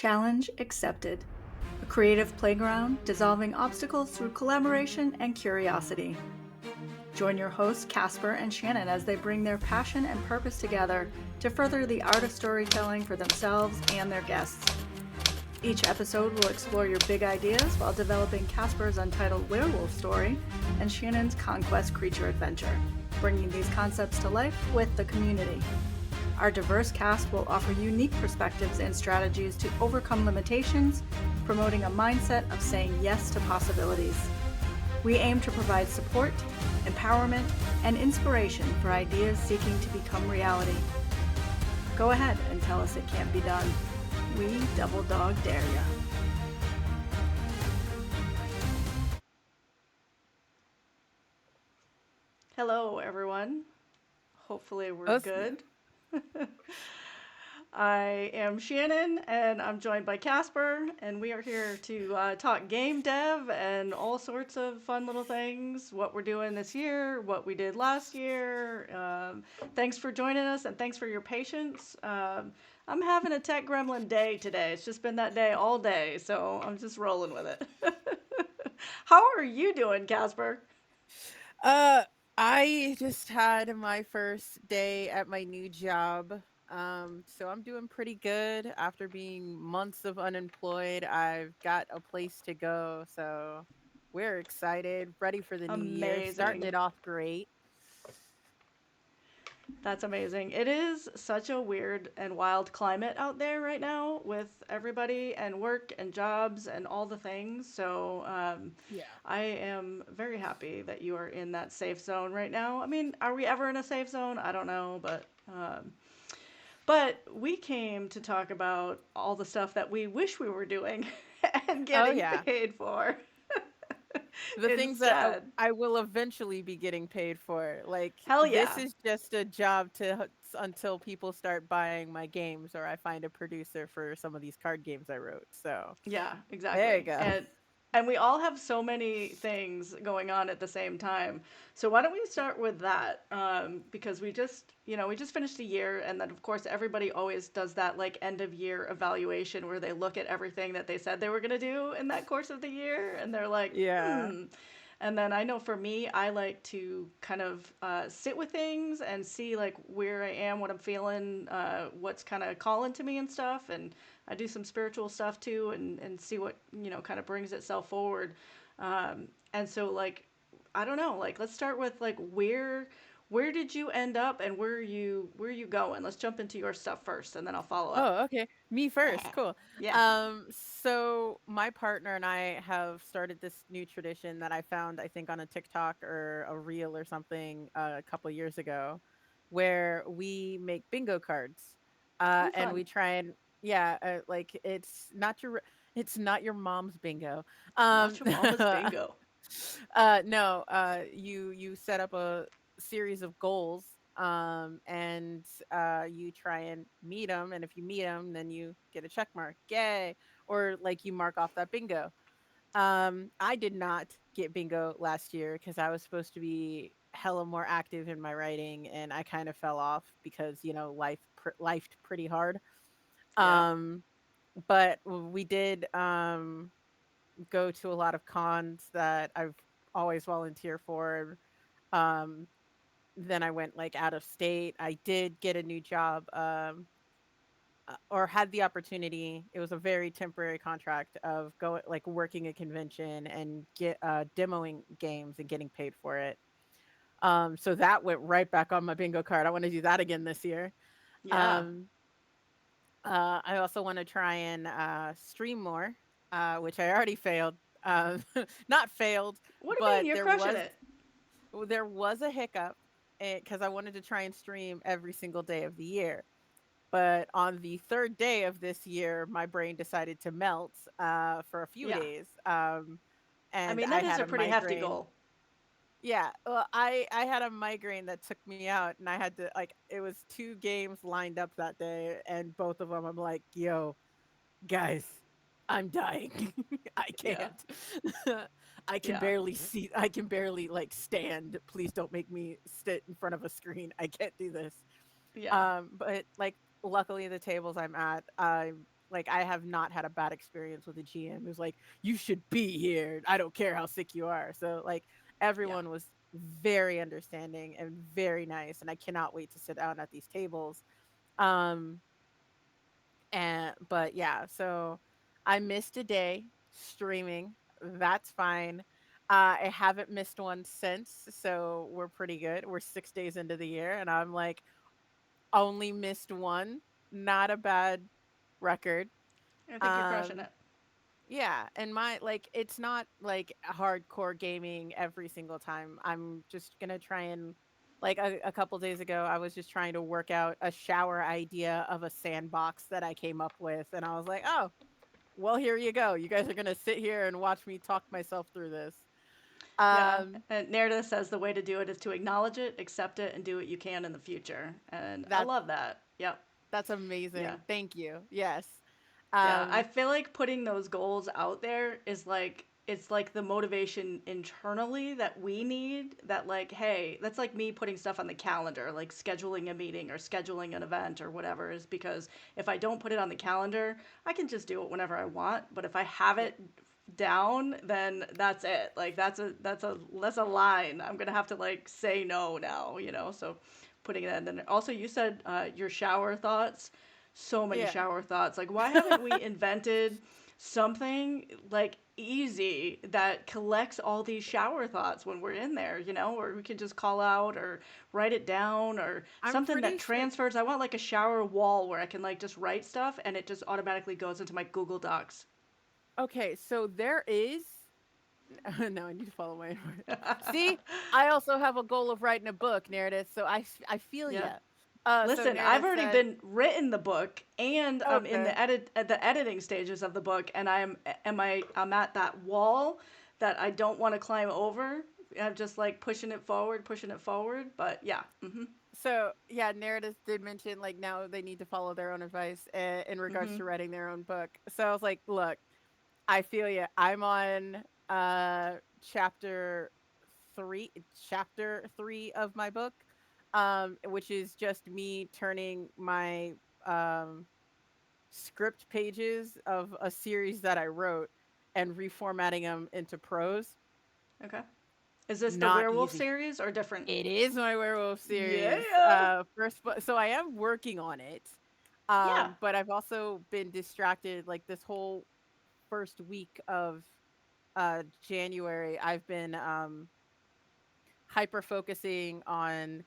Challenge accepted. A creative playground dissolving obstacles through collaboration and curiosity. Join your hosts Casper and Shannon as they bring their passion and purpose together to further the art of storytelling for themselves and their guests. Each episode will explore your big ideas while developing Casper's untitled werewolf story and Shannon's ConQuest creature adventure, bringing these concepts to life with the community. Our diverse cast will offer unique perspectives and strategies to overcome limitations, promoting a mindset of saying yes to possibilities. We aim to provide support, empowerment, and inspiration for ideas seeking to become reality. Go ahead and tell us it can't be done. We double dog dare ya. Hello, everyone. Hopefully we're good. I am Shannon, and I'm joined by Casper, and we are here to talk game dev and all sorts of fun little things, what we're doing this year, what we did last year. Thanks for joining us, and thanks for your patience. I'm having a tech gremlin day today. It's just been that day all day, so I'm just rolling with it. How are you doing, Casper? I just had my first day at my new job. So I'm doing pretty good after being months of unemployed. I've got a place to go, so we're excited, ready for the new year, starting Amazing. it off great. That's amazing. It is such a weird and wild climate out there right now with everybody and work and jobs and all the things. So Yeah. I am very happy that you are in that safe zone right now. I mean, are we ever in a safe zone? I don't know, but we came to talk about all the stuff that we wish we were doing and Oh getting yeah. paid for The things that instead. I will eventually be getting paid for. Like Hell this yeah. is just a job until people start buying my games or I find a producer for some of these card games I wrote. So, Yeah, there you exactly. go. And we all have so many things going on at the same time. So why don't we start with that? Because we just finished a year, and then of course everybody always does that like end of year evaluation where they look at everything that they said they were gonna do in that course of the year, and they're like, Yeah. hmm. And then I know for me, I like to kind of sit with things and see like where I am, what I'm feeling, what's kind of calling to me and stuff. And I do some spiritual stuff too, and see what kind of brings itself forward. And so like, I don't know, like let's start with like where did you end up and where are you going? Let's jump into your stuff first, and then I'll follow up. Oh, okay. Me first. Cool. Yeah. So my partner and I have started this new tradition that I found, I think, on a TikTok or a reel or something a couple years ago, where we make bingo cards, Oh, and fun. we try and yeah, like it's not your mom's bingo. Not your mama's bingo. No, you set up a series of goals, and you try and meet them, and if you meet them, then you get a check mark, yay, or like you mark off that bingo. I did not get bingo last year because I was supposed to be hella more active in my writing, and I kind of fell off because lifed pretty hard. Yeah. um but we did go to a lot of cons that I've always volunteered for. Um, then I went like out of state. I did get a new job, or had the opportunity. It was a very temporary contract of go like working a convention and get demoing games and getting paid for it. So that went right back on my bingo card. I want to do that again this year. Yeah. Um, I also want to try and stream more, which I already failed. Not failed, What do you mean? but You're there crushing was it. there was a hiccup because I wanted to try and stream every single day of the year. But on the third day of this year, my brain decided to melt for a few Yeah. days, I and mean, I that is had a a pretty hefty migraine. goal. Yeah, well, I had a migraine that took me out, and I had to like it was two games lined up that day, and both of them I'm like, yo, guys, I'm dying. I Yeah. can't. Yeah. I can barely like stand. Please don't make me sit in front of a screen. I can't do this. Yeah. But like luckily the tables I'm at, I'm like I have not had a bad experience with a GM who's like, you should be here. I don't care how sick you are. So like Yeah. everyone was very understanding and very nice, and I cannot wait to sit down at these tables. Um and but yeah, so I missed a day streaming. That's fine. I haven't missed one since, so we're pretty good. We're 6 days into the year, and I'm like, only missed one. Not a bad record. I think you're crushing Um, it. yeah, and my like it's not like hardcore gaming every single time. I'm just gonna try and like a couple days ago, I was just trying to work out a shower idea of a sandbox that I came up with, and I was like, oh, well, here you go. You guys are gonna sit here and watch me talk myself through this. Yeah, Um, and Narrative says the way to do it is to acknowledge it, accept it, and do what you can in the future. And I that's love that. Yep. that's Yeah. amazing. Thank you. Yes. Yeah, I Um, feel like putting those goals out there is like it's like the motivation internally that we need that like hey, that's like me putting stuff on the calendar, like scheduling a meeting or scheduling an event or whatever is because if I don't put it on the calendar, I can just do it whenever I want, but if I have yeah, it down, then that's it. Like that's a line. I'm going to have to like say no now, you know. So putting that in. And also you said your shower thoughts, so many yeah. shower thoughts. Like, why haven't we invented something like easy that collects all these shower thoughts when we're in there, you know, or we can just call out or write it down or I'm something pretty that sure. transfers. I want like a shower wall where I can like just write stuff and it just automatically goes into my Google Docs. Okay, so there is now I need to follow my advice. See, I also have a goal of writing a book, Narrative, so I feel Yeah. ya. So Listen, I've Narrative already said, been written the book and I'm in okay. the editing stages of the book and I'm at that wall that I don't want to climb over. I'm just like pushing it forward, but yeah. Mhm. So yeah, Narrative did mention like now they need to follow their own advice in regards to Mhm. writing their own book. So I was like, look, I feel ya. I'm on chapter chapter 3 of my book, which is just me turning my um script pages of a series that I wrote and reformatting them into prose. Okay. Is this the Not werewolf easy. series or different? It is my werewolf series. Yeah. First book, so I am working on it. Yeah. But I've also been distracted like this whole first week of January. I've been hyper focusing on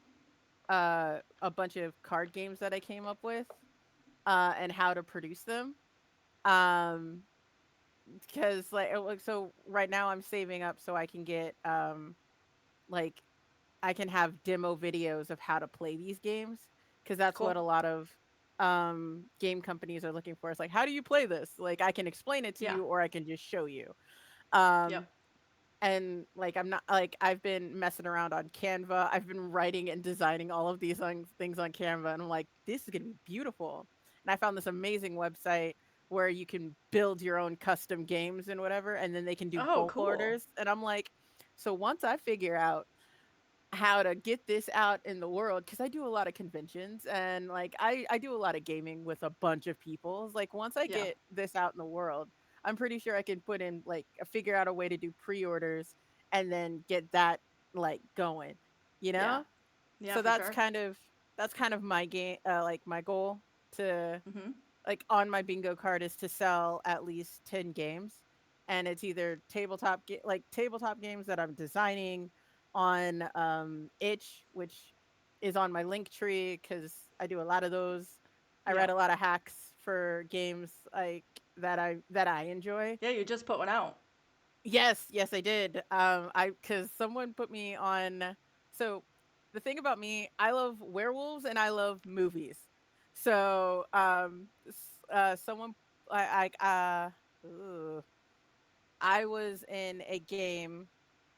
a bunch of card games that I came up with and how to produce them. Um because like so right now I'm saving up so I can get like I can have demo videos of how to play these games because that's what Cool. a lot of game companies are looking for. It's like, how do you play this? Like I can explain it to Yeah. you or I can just show you. Yep. Um and like I'm not like I've been messing around on Canva. I've been writing and designing all of these things on Canva and I'm like, this is going to be beautiful. And I found this amazing website where you can build your own custom games and whatever and then they can do Oh, bulk cool. orders and I'm like, so once I figure out how to get this out in the world because I do a lot of conventions and like I do a lot of gaming with a bunch of people. It's like once I Yeah. get this out in the world, I'm pretty sure I can put in like figure out a way to do pre-orders and then get that like going, you Yeah. know? Yeah, So for sure. that's kind of my game like my goal to Mhm. like on my bingo card is to sell at least 10 games and it's either like tabletop games that I'm designing on itch which is on my link tree cuz I do a lot of those. I Yeah. write a lot of hacks for games like that I enjoy. Yeah, you just put one out. Yes, yes, I did. I because someone put me on. So the thing about me, I love werewolves and I love movies. So someone ooh, I was in a game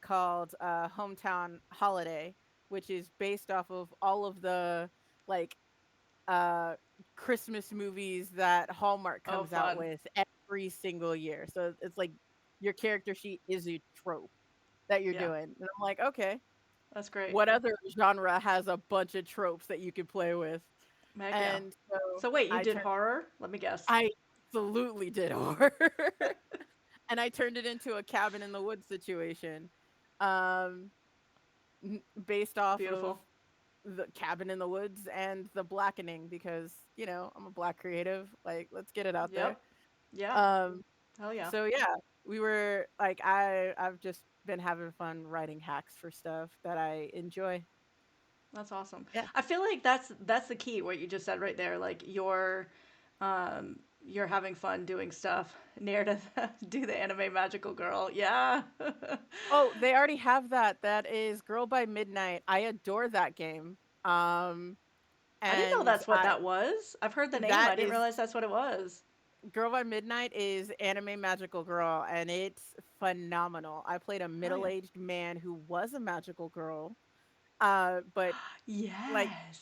called Hometown Holiday, which is based off of all of the like uh Christmas movies that Hallmark Oh, comes out fun. with every single year. So it's like your character sheet is a trope that you're Yeah. doing. And I'm like, okay, That's great. what other genre has a bunch of tropes that you can play with? Heck yeah. And so So wait, you I did turned horror? Let me guess. I absolutely did horror. And I turned it into a cabin in the woods situation, um, based off of Beautiful. the cabin in the woods and the blackening because, I'm a black creative. Like, let's get it out there. Yep. Yeah. Um, Hell yeah. so yeah, we were like, I've just been having fun writing hacks for stuff that I enjoy. That's awesome. Yeah. I feel like that's the key, what you just said right there. Like you're having fun doing stuff. Narrative, do the anime magical girl. Yeah. Oh, they already have that. That is Girl by Midnight. I adore that game. Um, I didn't know and that's what that was. I've heard the name. that I didn't is realize that's what it was. Girl by Midnight is anime magical girl, and it's phenomenal. I played a Hell yeah. middle-aged man who was a magical girl, but like Yes.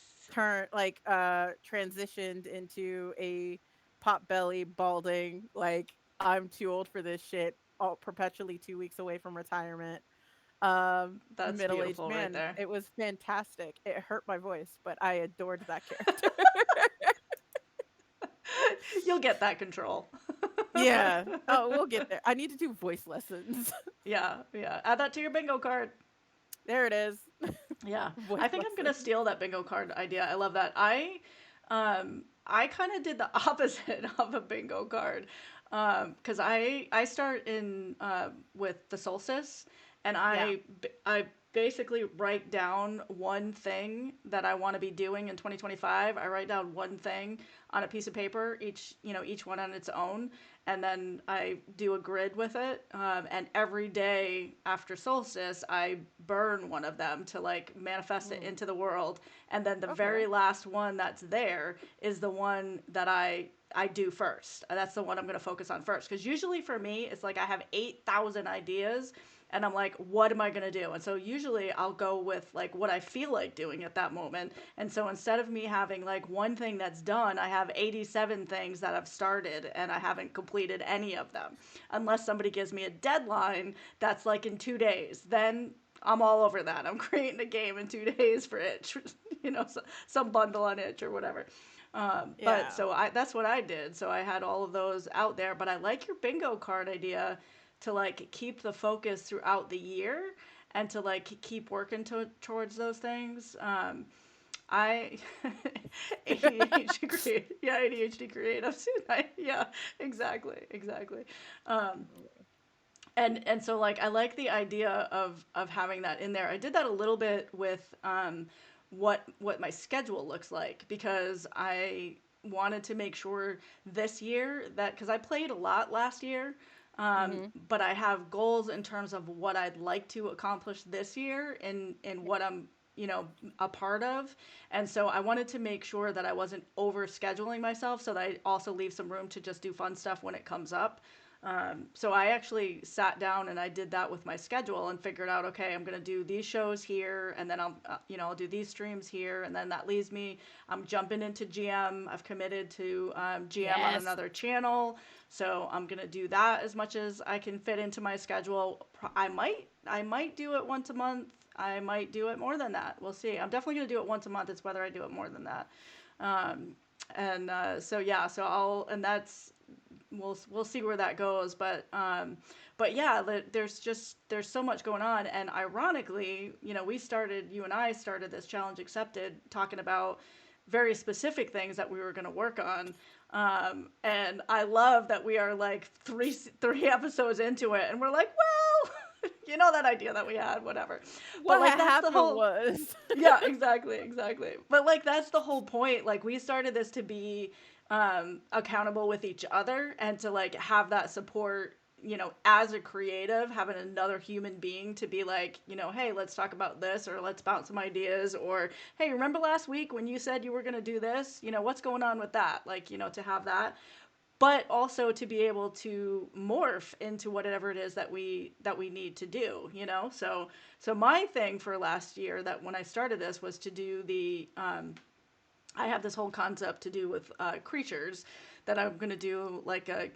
transitioned into a pot belly balding, like, I'm too old for this shit, all perpetually 2 weeks away from retirement, That's middle-aged beautiful right man. there. It was fantastic. It hurt my voice, but I adored that character. You'll get that control. Yeah. Oh, we'll get there. I need to do voice lessons. Yeah, yeah. Add that to your bingo card. There it is. Yeah. Voice I think I'm gonna lessons. steal that bingo card idea. I love that. I kind of did the opposite of a bingo card. Because I start in with the solstice, and Yeah. I basically write down one thing that I want to be doing in 2025. I write down one thing on a piece of paper, each one on its own, and then I do a grid with it. And every day after solstice, I burn one of them to like manifest it Mm, into the world. And then the okay. very last one that's there is the one that I do first. That's the one I'm going to focus on first. Because usually for me, it's like I have 8,000 ideas and I'm like, what am I going to do? And so usually I'll go with like what I feel like doing at that moment. And so instead of me having like one thing that's done, I have 87 things that I've started and I haven't completed any of them. Unless somebody gives me a deadline that's like in 2 days. Then I'm all over that. I'm creating a game in 2 days for itch, some bundle on itch or whatever. But Yeah. so that's what I did. So I had all of those out there. But I like your bingo card idea to like keep the focus throughout the year and to like keep working towards those things. I ADHD create, yeah, ADHD creatives. Yeah, exactly. Um, and so like I like the idea of having that in there. I did that a little bit with what my schedule looks like because I wanted to make sure this year that because I played a lot last year, Mhm. but I have goals in terms of what I'd like to accomplish this year and what I'm a part of. And so I wanted to make sure that I wasn't over scheduling myself so that I also leave some room to just do fun stuff when it comes up. So I actually sat down and I did that with my schedule and figured out, okay, I'm gonna do these shows here, and then I'll do these streams here, and then that leaves me. I'm jumping into GM. I've committed to GM on Yes. another channel, so I'm gonna do that as much as I can fit into my schedule. I might do it once a month. I might do it more than that. We'll see. I'm definitely gonna do it once a month. It's whether I do it more than that. Um, and so yeah, so we'll see where that goes. But yeah, there's so much going on, and ironically, you and I started this challenge accepted talking about very specific things that we were going to work on. And I love that we are like three episodes into it, and we're like, well, that idea that we had, whatever. But What like had that's the happened whole was yeah, exactly. But like that's the whole point. Like we started this to be accountable with each other and to like have that support. As a creative, having another human being to be like, hey, let's talk about this, or let's bounce some ideas, or hey, remember last week when you said you were going to do this? What's going on with that? Like, to have that, but also to be able to morph into whatever it is that we need to do. So my thing for last year, that when I started this, was to do the I have this whole concept to do with creatures that I'm going to do like a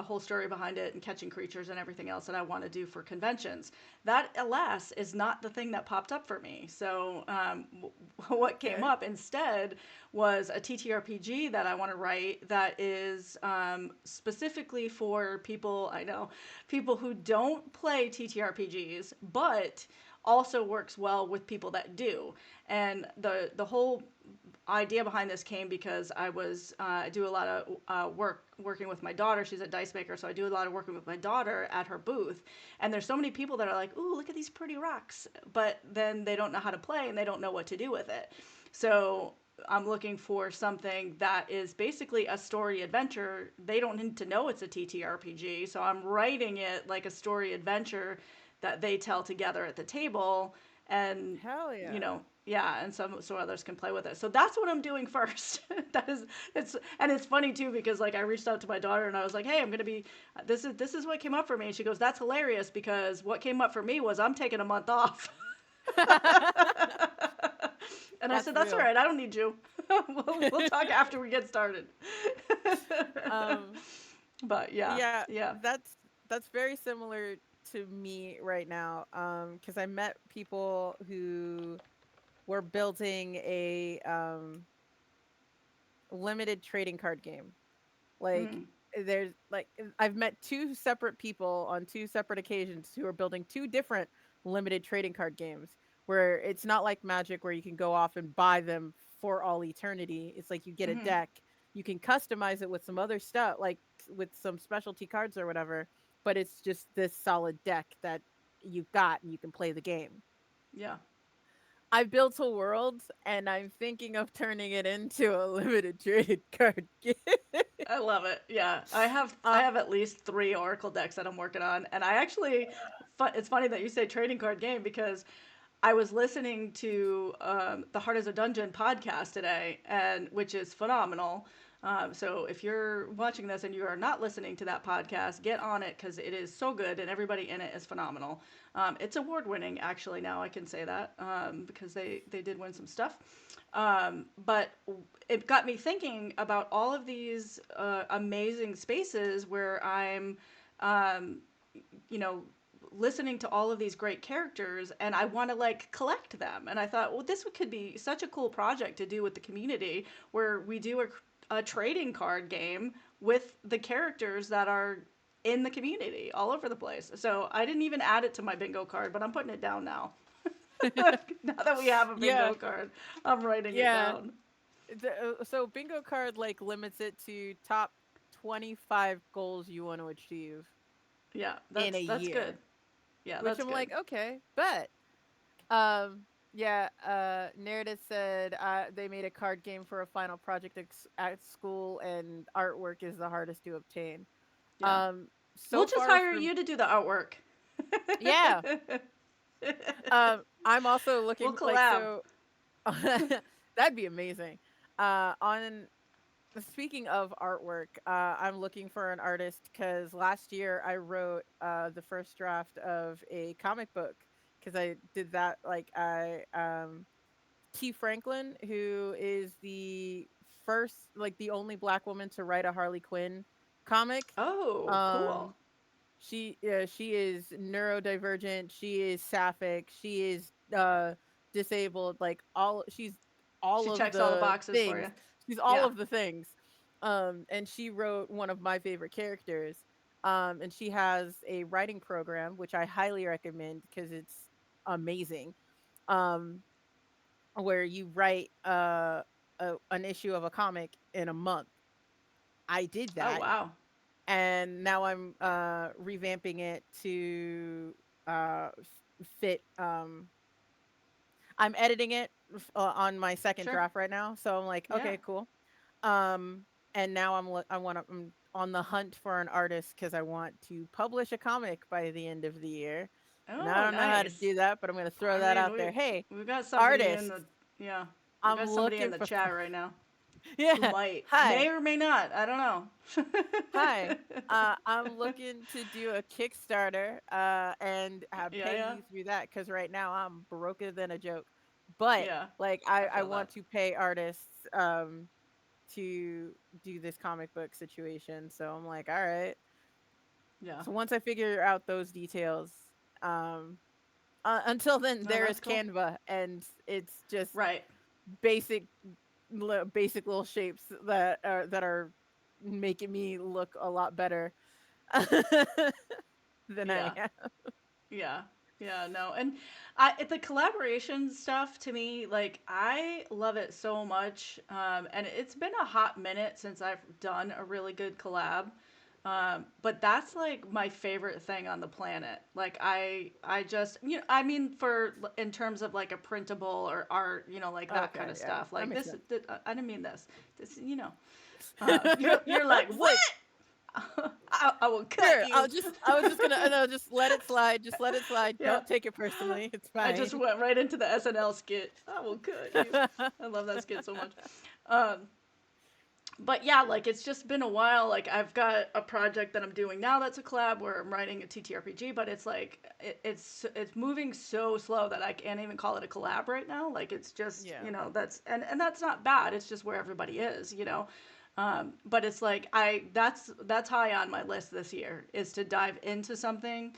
whole story behind it and catching creatures and everything else that I want to do for conventions. That, alas, is not the thing that popped up for me. So what came Okay. up instead was a TTRPG that I want to write that is specifically for people, I know, people who don't play TTRPGs, but also works well with people that do. And the whole idea behind this came because I do a lot of working with my daughter. She's a dice maker, so I do a lot of working with my daughter at her booth. And there's so many people that are like, "Ooh, look at these pretty rocks," but then they don't know how to play and they don't know what to do with it. So I'm looking for something that is basically a story adventure. They don't need to know it's a TTRPG, so I'm writing it like a story adventure that they tell together at the table, and Hell yeah. yeah, and so others can play with it. So that's what I'm doing first. That is, it's funny too because like I reached out to my daughter and I was like, "Hey, I'm gonna be this is what came up for me," and she goes, "That's hilarious because what came up for me was I'm taking a month off." And I That's said, "That's all real. right. I don't need you. We'll talk after we get started." Um, But yeah, yeah, yeah. that's very similar to me right now. Because I met people who were building a limited trading card game. Like Mm, there's like I've met two separate people on two separate occasions who are building two different limited trading card games where it's not like Magic where you can go off and buy them for all eternity. It's like you get a mm-hmm. deck, you can customize it with some other stuff, like with some specialty cards or whatever, but it's just this solid deck that you've got and you can play the game. Yeah. I built a world and I'm thinking of turning it into a limited trading card game. I love it. Yeah, I have at least 3 Oracle decks that I'm working on, and I actually, it's funny that you say trading card game because I was listening to the Heart is a Dungeon podcast today, and which is phenomenal. So if you're watching this and you are not listening to that podcast, get on it because it is so good and everybody in it is phenomenal. It's award winning, actually. Now I can say that because they did win some stuff. But it got me thinking about all of these amazing spaces where I'm, um, you know, listening to all of these great characters and I want to like collect them. And I thought, well, this could be such a cool project to do with the community where we do a trading card game with the characters that are in the community all over the place. So I didn't even add it to my bingo card, but I'm putting it down now. Now that we have a Yeah, bingo card, I'm writing it yeah. down. So bingo card like limits it to top 25 goals you want to achieve Yeah, in a that's good. year, Yeah, which that's I'm good. like, okay, but yeah, Narrative said they made a card game for a final project at school and artwork is the hardest to obtain. Yeah. Um We'll so just far hire from you to do the artwork. yeah, I'm also We'll looking like collab. so that'd be amazing. On Speaking of artwork, I'm looking for an artist because last year I wrote the first draft of a comic book because I did that. Like T. Franklin, who is the first, like the only Black woman to write a Harley Quinn comic. Oh, cool. Um, she is neurodivergent. She is sapphic. She is disabled. Like she's all She of checks all the the boxes for things. you. She's all Yeah. of the things. And she wrote one of my favorite characters. And she has a writing program which I highly recommend because it's amazing. Um, where you write an issue of a comic in a month. I did Oh, that wow. and now I'm revamping it to fit I'm editing it on my second Sure. draft right now, so I'm like, Yeah. okay, cool. Um and now I'm on the hunt for an artist cuz I want to publish a comic by the end of the year. And I Oh, don't know how to nice. do that, but I'm going to throw I that mean, out there. Hey, we've got somebody in artist, the yeah, we've I'm got somebody in looking the for chat right now who yeah. may Hi. or may not. I don't know. Hi. I'm looking to do a Kickstarter and Yeah, pay yeah, you through that because right now I'm broker than a joke. But yeah. like I I feel that. want to pay artists to do this comic book situation. So I'm like, all right. Yeah. So once I figure out those details, um, until then, Oh, there that's is cool. Canva, and it's just Right. basic, basic little shapes that are making me look a lot better than I Yeah. am. Yeah. Yeah, no. And the collaboration stuff to me, like I love it so much. And it's been a hot minute since I've done a really good collab. But that's like my favorite thing on the planet. Like I just, I mean, for in terms of like a printable or art, like that kind Okay, of yeah, stuff. that Like makes this, sense. I didn't mean this. You're like, It's what? like, I will cut sure, you. I was just gonna, no, just let it slide, just let it slide. Yeah. Don't take it personally. It's I just fine. went right into the SNL skit. I will cut you. I love that skit so much. Um, but yeah, like it's just been a while. Like I've got a project that I'm doing now that's a collab where I'm writing a TTRPG, but it's like it's moving so slow that I can't even call it a collab right now. Like it's just Yeah, that's and that's not bad. It's just where everybody is. But it's like that's high on my list this year is to dive into something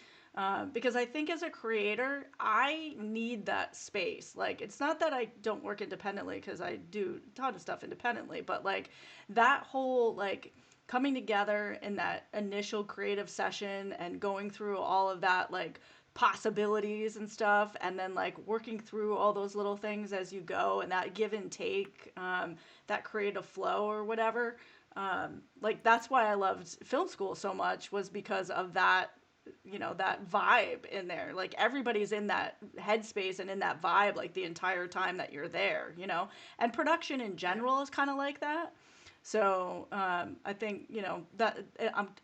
because I think as a creator, I need that space. Like, it's not that I don't work independently because I do a ton of stuff independently, but like that whole like coming together in that initial creative session and going through all of that like possibilities and stuff and then like working through all those little things as you go and that give and take that creative flow or whatever like that's why I loved film school so much was because of that that vibe in there like everybody's in that headspace and in that vibe like the entire time that you're there. And production in yeah. general is kind of like that. So I think that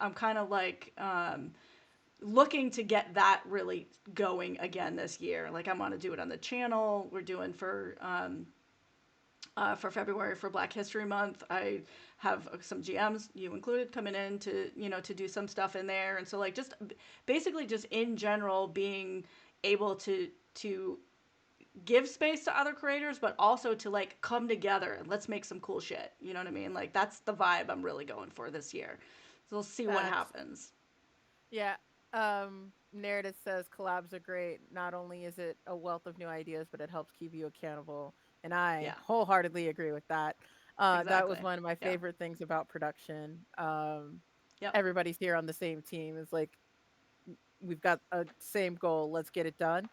I'm kind of like looking to get that really going again this year. Like I want to do it on the channel. We're doing for February for Black History Month. I have some GMs, you included, coming in to do some stuff in there, and so like just basically just in general being able to give space to other creators, but also to like come together and let's make some cool shit. You know what I mean? Like that's the vibe I'm really going for this year. So we'll see what That's happens. Yeah. Narrative says collabs are great. Not only is it a wealth of new ideas, but it helps keep you accountable. And I Yeah, wholeheartedly agree with that. That was exactly. one of my Yeah. favorite things about production. Yep. Everybody's here on the same team. It's like we've got a same goal. Let's get it done.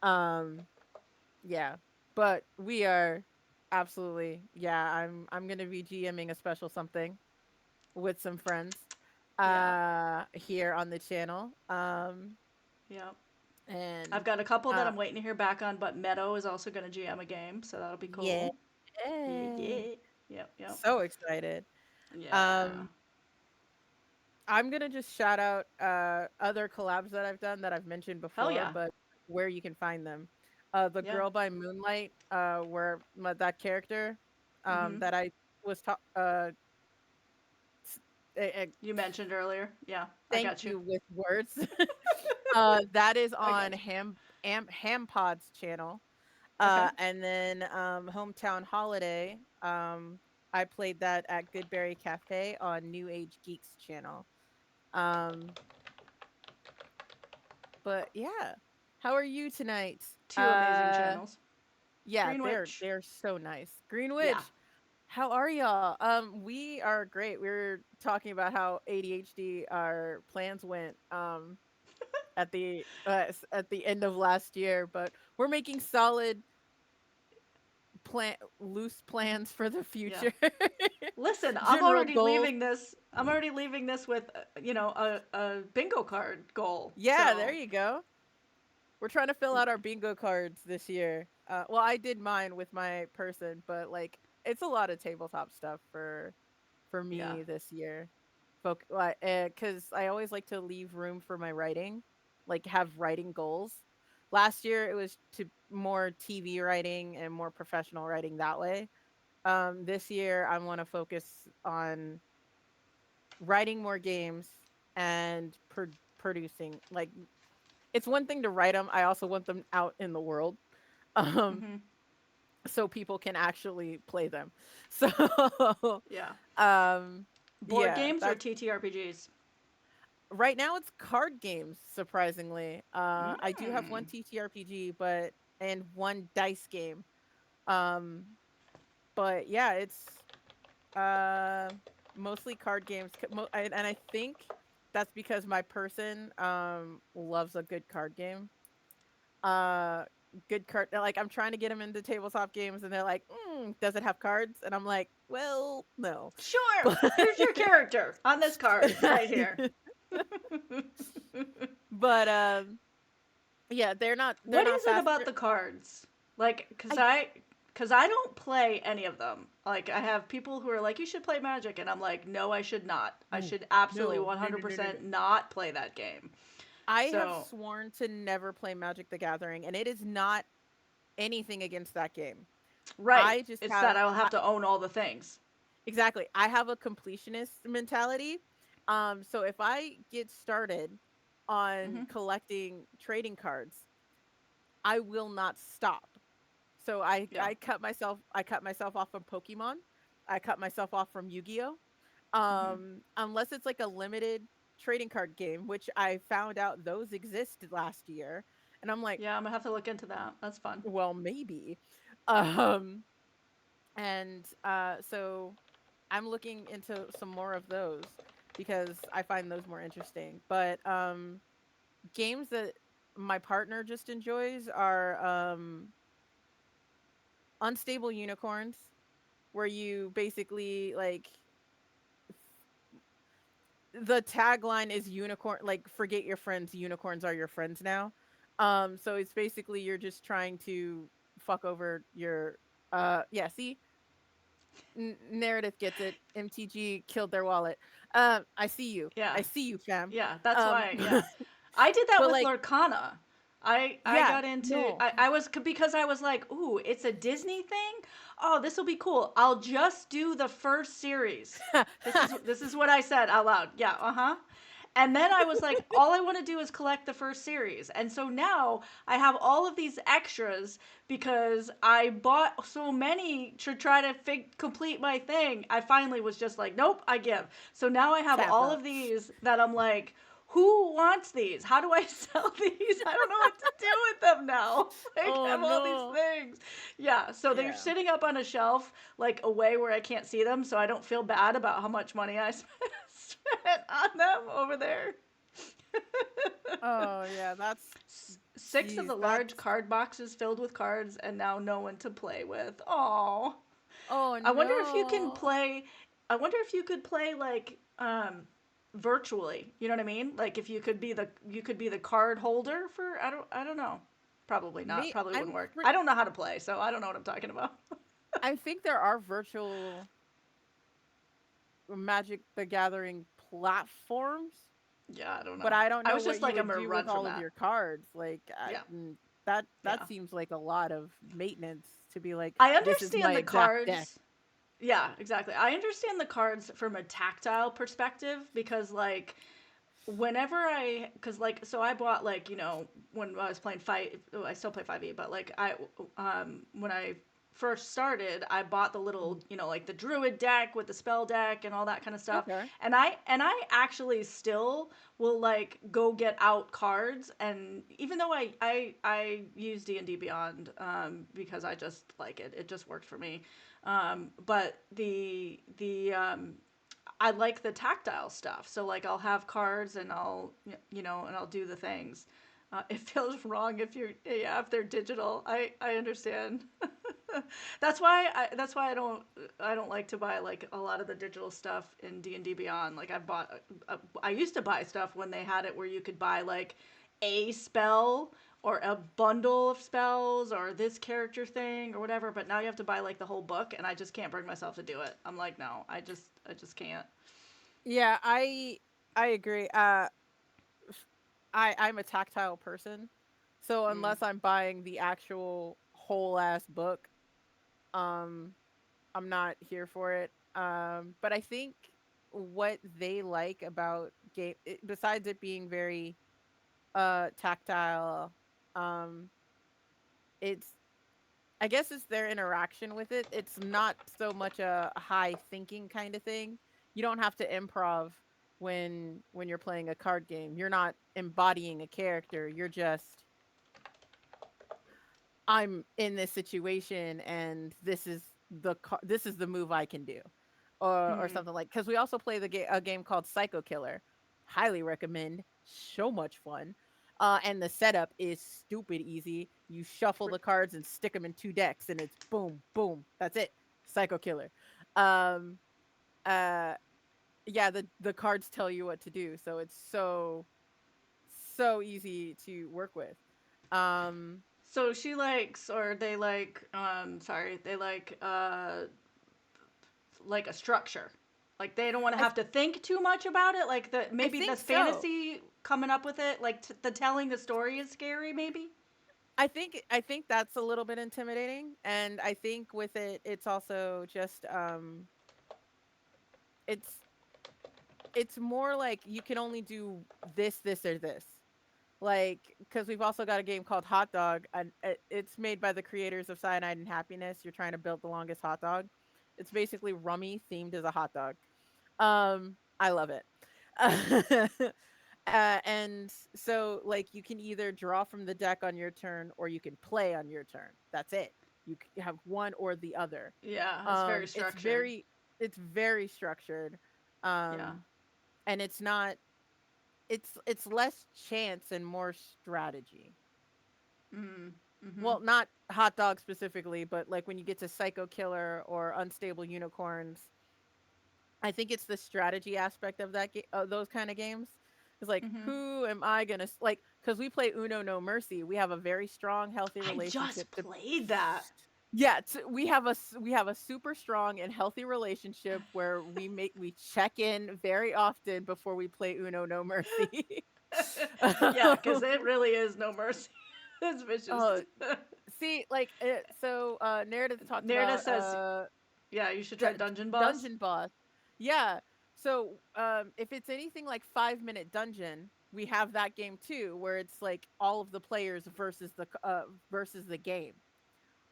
Um, yeah. But we are absolutely, yeah, I'm gonna be GMing a special something with some friends Yeah. here on the channel. Yep. I've And got a couple that uh I'm waiting to hear back on, but Meadow is also going to GM a game, so that'll be yeah, cool. Yeah, yeah. Yep, yep. so excited. Yeah. Um I'm gonna just shout out other collabs that I've done that I've mentioned Hell before, yeah. but where you can find them. The Yeah. Girl by Moonlight, where that character Mm-hmm. that I was uh, You mentioned earlier. Yeah, I thank got you. you with words. That is I on got you. Hampod's channel. Okay. And then Hometown Holiday, I played that at Goodberry Cafe on New Age Geeks channel. Um, but yeah, how are you tonight? Two amazing Uh, channels. yeah, they're Greenwich. they're so nice. Yeah. Greenwich, how are y'all? We are great. We were talking about how ADHD our plans went at the end of last year, but we're making solid loose plans for the Yeah. future. Listen, General goals. I'm already leaving this with a bingo card goal. Yeah, there So, you go. We're trying to fill out our bingo cards this year. Well, I did mine with my person, but like it's a lot of tabletop stuff for yeah. me this year. Because I always like to leave room for my writing, like have writing goals. Last year it was to more TV writing and more professional writing that way. This year I want to focus on writing more games and producing. Like it's one thing to write them. I also want them out in the world. Um, Mm-hmm. so people can actually play them. So, Yeah. um, Board yeah, games or that's TTRPGs? right now it's card games, surprisingly. I do have one Mm. TTRPG, but and one dice game. Um, but yeah, it's uh mostly card games. And I think that's because my person loves a good card game. Uh Good card, like I'm trying to get them into tabletop games and they're like, does it have cards? And I'm like, well, no. Sure. But Here's your character on this card right here. but yeah, they're What not is it fast. about the cards? Like, I cause I don't play any of them. Like, I have people who are like, you should play Magic, and I'm like, no, I should not. I no, should absolutely no, no, no, no, no, no. 100% not play that game. I have So, sworn to never play Magic the Gathering, and it is not anything against that game. right. I just It's that have I'll have to own all the things. exactly. I have a completionist mentality. So if I get started on Hmm. collecting trading cards, I will not stop. So Yeah. I cut myself off from Pokemon. I cut myself off from Yu-Gi-Oh. Hmm. Unless it's like a limited trading card game, which I found out those existed last year. And I'm like, Yeah, I'm gonna have to look into that. That's fun. well, maybe. Um, and so I'm looking into some more of those because I find those more interesting. But games that my partner just enjoys are unstable unicorns, where you basically like the tagline is unicorn, like forget your friends, unicorns are your friends now. So it's basically you're just trying to fuck over your yeah, see, narrative gets it. MTG killed their wallet. I see you. Yeah. I see you, fam. Yeah, that's Um, why. Yeah, I did that but with like, Lorcana. I yeah, got into no. I was because I was like, ooh, it's a Disney thing. Oh, this will be cool. I'll just do the first series. This is what I said out loud. Yeah, uh huh. And then I was like, all I want to do is collect the first series. And so now I have all of these extras because I bought so many to try to complete my thing. I finally was just like, nope, I give. So now I have Tap all out. of these that I'm like, who wants these? How do I sell these? I don't know what to do with them now. Like, I Oh have all these no. things. Yeah, so they're Yeah. sitting up on a shelf, like away where I can't see them, so I don't feel bad about how much money I spent on them over there. Oh yeah. That's Six of jeez. the large That's card boxes filled with cards, and now no one to play with. Oh, oh I wonder if you can no. play. I wonder if you could play like virtually. You know what I mean? Like if you could be the card holder for I don't know. Probably not. Me, Probably wouldn't I'm work. pre- I don't know how to play, so I don't know what I'm talking about. I think there are virtual Magic the Gathering platforms, Yeah, I don't but know. I don't I know was what just you like I'm would gonna do with run from all of that. your cards. Yeah, That yeah. seems like a lot of maintenance to be like, I this is my understand the exact deck. cards. Yeah, exactly. I understand the cards from a tactile perspective because like whenever I because like so I bought like when I was playing fight I still play 5e but like I when I first started I bought the little Mhm. like the druid deck with the spell deck and all that kind of stuff Okay. and I actually still will like go get out cards and even though I use D&D Beyond because I just like it just worked for me but the I like the tactile stuff. So like I'll have cards and I'll do the things. It feels wrong if if they're digital. I understand. That's why I don't like to buy like a lot of the digital stuff in D&D Beyond. Like I used to buy stuff when they had it where you could buy like a spell or a bundle of spells or this character thing or whatever, but now you have to buy like the whole book and I just can't bring myself to do it. I'm like, no, I just can't. Yeah, I agree. I'm a tactile person. So Mm. unless I'm buying the actual whole ass book, um I'm not here for it. But I think what they like about besides it being very tactile, um it's I guess it's their interaction with it. It's not so much a high thinking kind of thing. You don't have to improv when you're playing a card game. You're not embodying a character. You're just I'm in this situation and this is the move I can do. Or Hmm. something like cuz we also play a game called Psycho Killer. Highly recommend. So much fun. And the setup is stupid easy. You shuffle the cards and stick them in two decks and it's boom boom. That's it. Psycho Killer. Um uh yeah, the cards tell you what to do. So it's so easy to work with. Um So she likes, or they sorry, they like a structure. Like they don't want to I have to think too much about it. Like I maybe the think so. fantasy coming up with it, like the telling the story is scary. Maybe. I think that's a little bit intimidating, and I think with it, it's also just it's it's more like you can only do this, or this. Like, because we've also got a game called Hot Dog, and it's made by the creators of Cyanide and Happiness. You're trying to build the longest hot dog. It's basically Rummy themed as a hot dog. I love it. And so, like, you can either draw from the deck on your turn, or you can play on your turn. That's it. Have one or the other. Yeah, it's very It's structured. very structured, Yeah. um, and it's not. It's less chance and more strategy. Mm. Mm-hmm. Well, not hot dog specifically, but like when you get to Psycho Killer or Unstable Unicorns, I think it's the strategy aspect of those kind of games. It's like, Mm-hmm. who am I gonna like? Because we play Uno No Mercy, we have a very strong, healthy I just relationship. played that. Yeah, we have a super strong and healthy relationship where we check in very often before we play Uno No Mercy. Yeah, because it really is no mercy. It's vicious. Oh, see, like Narrative talked Nerda about says, yeah, you should try D- Dungeon Boss. dungeon boss. Yeah. So if it's anything like 5 minute dungeon, we have that game too, where it's like all of the players versus the game.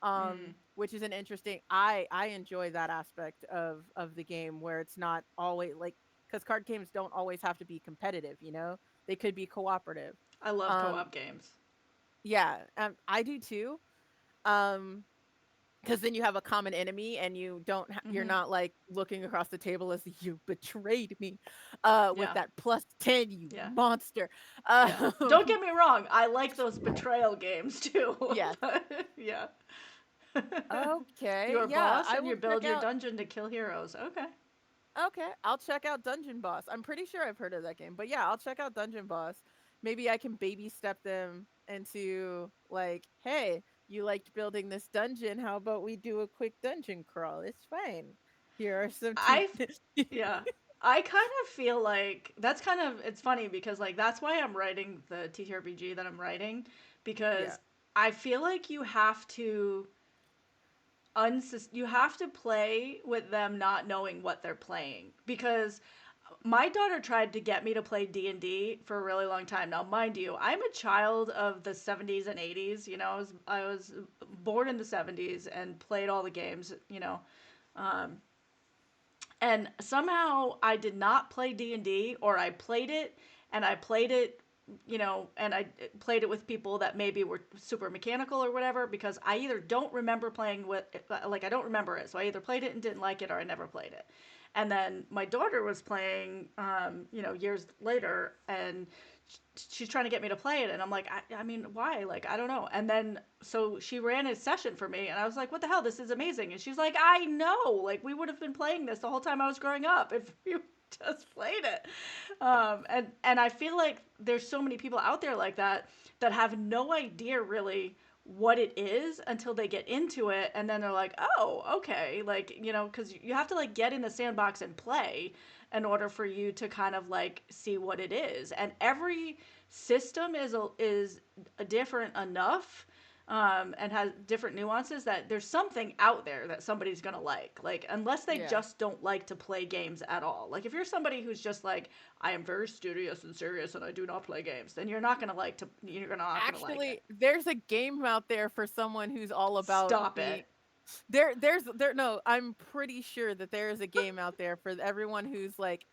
Mm. Which is an interesting. I enjoy that aspect of the game where it's not always like because card games don't always have to be competitive. They could be cooperative. I love Um, co-op games. yeah, I do too. Um, because then you have a common enemy and you're Mm-hmm. not like looking across the table as you betrayed me with Yeah. that +10, you Yeah. monster. Yeah. Don't um get me wrong. I like those betrayal games too. yes. Yeah. Okay, You're a yeah, boss I and will you check build your out. dungeon to kill heroes. Okay. Okay, I'll check out Dungeon Boss. I'm pretty sure I've heard of that game, but yeah, I'll check out Dungeon Boss. Maybe I can baby step them into like, hey, you liked building this dungeon, how about we do a quick dungeon crawl? It's fine. Here are some I yeah. I kind of feel like that's kind of it's funny because like that's why I'm writing the TTRPG that I'm writing Yeah. because I feel like you have to play with them not knowing what they're playing because my daughter tried to get me to play D&D for a really long time. Now, mind you, I'm a child of the 70s and 80s, I was born in the 70s and played all the games, and somehow I did not play D&D, or I played it and I played it, and I played it with people that maybe were super mechanical or whatever, because I either don't remember playing with, like, I don't remember it. So I either played it and didn't like it, or I never played it. And then my daughter was playing, years later, and she's trying to get me to play it, and I'm like, I mean, why? Like, I don't know. And then so she ran a session for me, and I was like, what the hell? This is amazing. And she's like, I know. Like, we would have been playing this the whole time I was growing up if you just played it. And I feel like there's so many people out there like that have no idea really what it is until they get into it, and then they're like, oh, okay, like, because you have to like get in the sandbox and play in order for you to kind of like see what it is. And every system is a different enough, and has different nuances, that there's something out there that somebody's gonna like unless they Yeah. just don't like to play games at all. Like if you're somebody who's just like, I am very studious and serious and I do not play games, then you're not gonna like it. Actually, there's a game out there for someone who's all about Stop being it. there no, I'm pretty sure that there is a game out there for everyone who's like,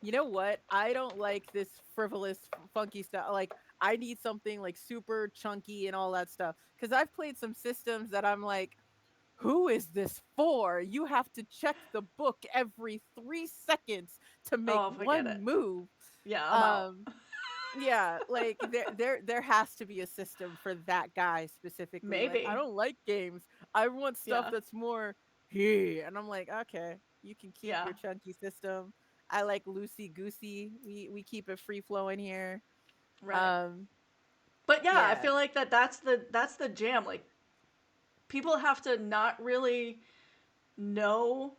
"You know what? I don't like this frivolous, funky stuff. Like, I need something like super chunky and all that stuff." Because I've played some systems that I'm like, "Who is this for? You have to check the book every 3 seconds to make Oh, forget one it. move." Yeah, I'm out. Um, yeah, like there has to be a system for that guy specifically. Like, I Maybe. don't like games. I want stuff Yeah. that's more here. And I'm like, okay, you can keep Yeah. your chunky system. I like loosey goosey. We keep it free flowing here. Right. Um, But yeah, I yeah, feel like that's the jam. Like people have to not really know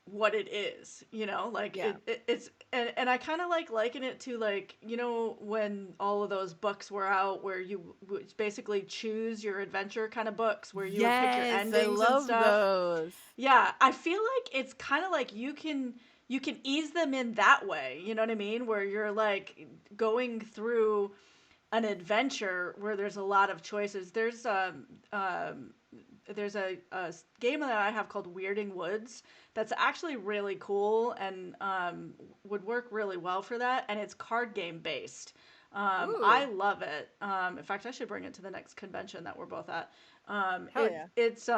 what it is, like yeah. it's and I kind of like liken it to, like, when all of those books were out where you would basically choose your adventure kind of books where you would pick your Yes, I endings and love stuff. those. Yeah, I feel like it's kind of like you can ease them in that way, you know what I mean, where you're like going through an adventure where there's a lot of choices. There's a game that I have called Weirding Woods that's actually really cool and would work really well for that. And it's card game based. I Ooh, love it. In fact, I should bring it to the next convention that we're both at. hell yeah. It's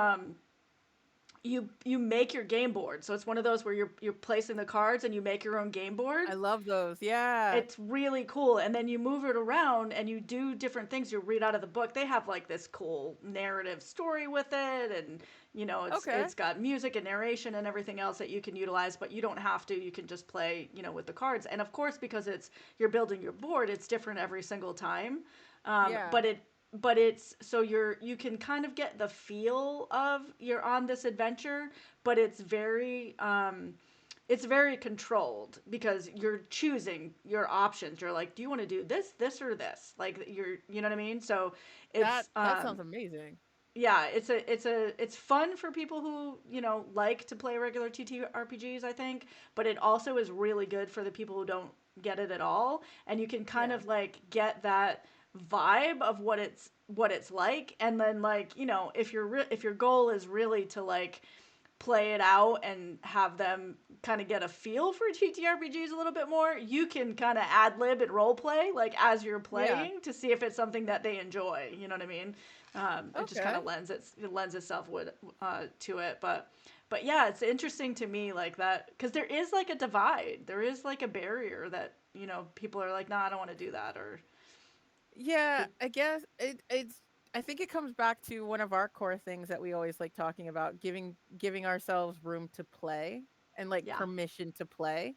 you make your game board. So it's one of those where you're placing the cards and you make your own game board. I love those. Yeah. It's really cool, and then you move it around and you do different things. You read out of the book. They have like this cool narrative story with it, and it's Okay. it's got music and narration and everything else that you can utilize, but you don't have to. You can just play, with the cards. And of course, because you're building your board, it's different every single time. Yeah. But it's so you can kind of get the feel of you're on this adventure, but it's very controlled because you're choosing your options. You're like, do you want to do this, or this? Like you know what I mean? So it's That sounds amazing. yeah, it's fun for people who, like to play regular TTRPGs, I think, but it also is really good for the people who don't get it at all, and you can kind Yeah. of like get that vibe of what it's like, and then, like, if your goal is really to like play it out and have them kind of get a feel for TTRPGs a little bit more, you can kind of ad lib and role play like as you're Yeah. playing to see if it's something that they enjoy. You know what I mean? It just kind Okay. of lends itself to it, but yeah, it's interesting to me like that because there is like a divide, there is like a barrier that people are like, nah, I don't want to do that, or Yeah, it, I guess it's I think it comes back to one of our core things that we always like talking about, giving ourselves room to play and like yeah. permission to play.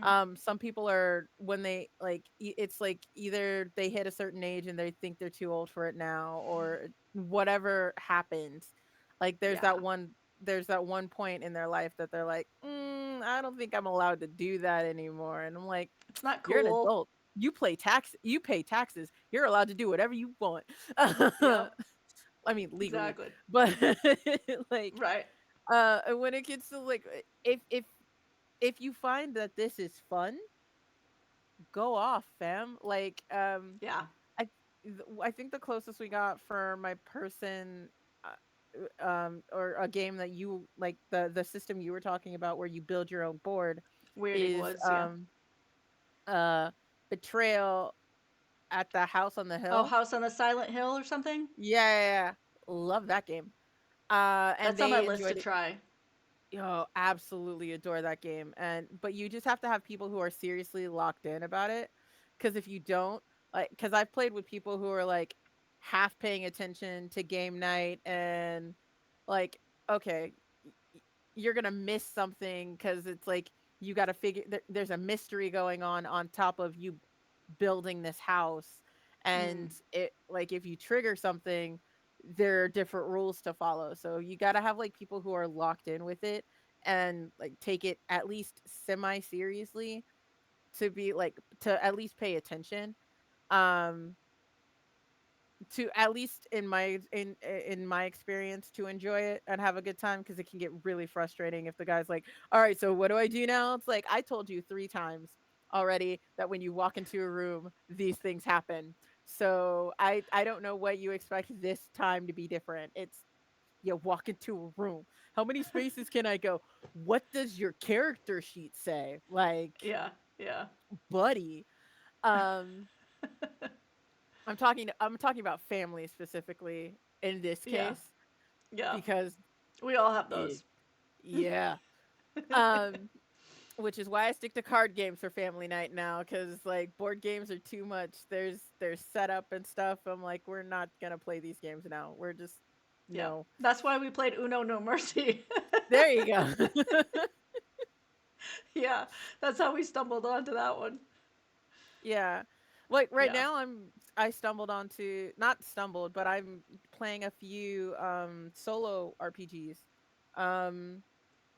Hmm. Some people are when they like it's like either they hit a certain age and they think they're too old for it now or whatever happens. Like Yeah, there's that one point in their life that they're like, I don't think I'm allowed to do that anymore. And I'm like, it's not you're an cool. adult. You pay taxes. You're allowed to do whatever you want. Yep, I mean, legally. exactly. But like Right. when it gets to like if you find that this is fun, go off, fam. Like Yeah. I think the closest we got for my person or a game that you like the system you were talking about where you build your own board Weirding is Woods, yeah. uh Betrayal at the House on the Oh, Hill. House on the Silent Hill or something? Yeah, yeah, yeah. Love that game. And That's on my they list to enjoyed it. try. Yo, absolutely adore that game. And but you just have to have people who are seriously locked in about it. Cause if you don't, like, cause I've played with people who are like half paying attention to game night and like, okay, you're gonna miss something because it's like you got to figure there's a mystery going on top of you building this house, Mm. and it like if you trigger something, there are different rules to follow. So you got to have like people who are locked in with it and like take it at least semi seriously to be like to at least pay attention. Um to at least in my experience to enjoy it and have a good time because it can get really frustrating if the guy's like, all right, so what do I do now? It's like I told you 3 times already that when you walk into a room these things happen, so I don't know what you expect this time to be different. It's you walk into a room, how many spaces can I go, what does your character sheet say, like, Yeah, yeah. buddy. um I'm talking about family specifically in this Yeah, case yeah. because We all have it those. yeah. Um, which is why I stick to card games for family night now because like board games are too much. There's setup and stuff. I'm like, we're not gonna play these games now. We're just Yeah. no. That's why we played Uno No Mercy. There you go. Yeah, that's how we stumbled onto that one. Yeah. Like right Yeah, now I stumbled onto not stumbled, but I'm playing a few solo RPGs. Um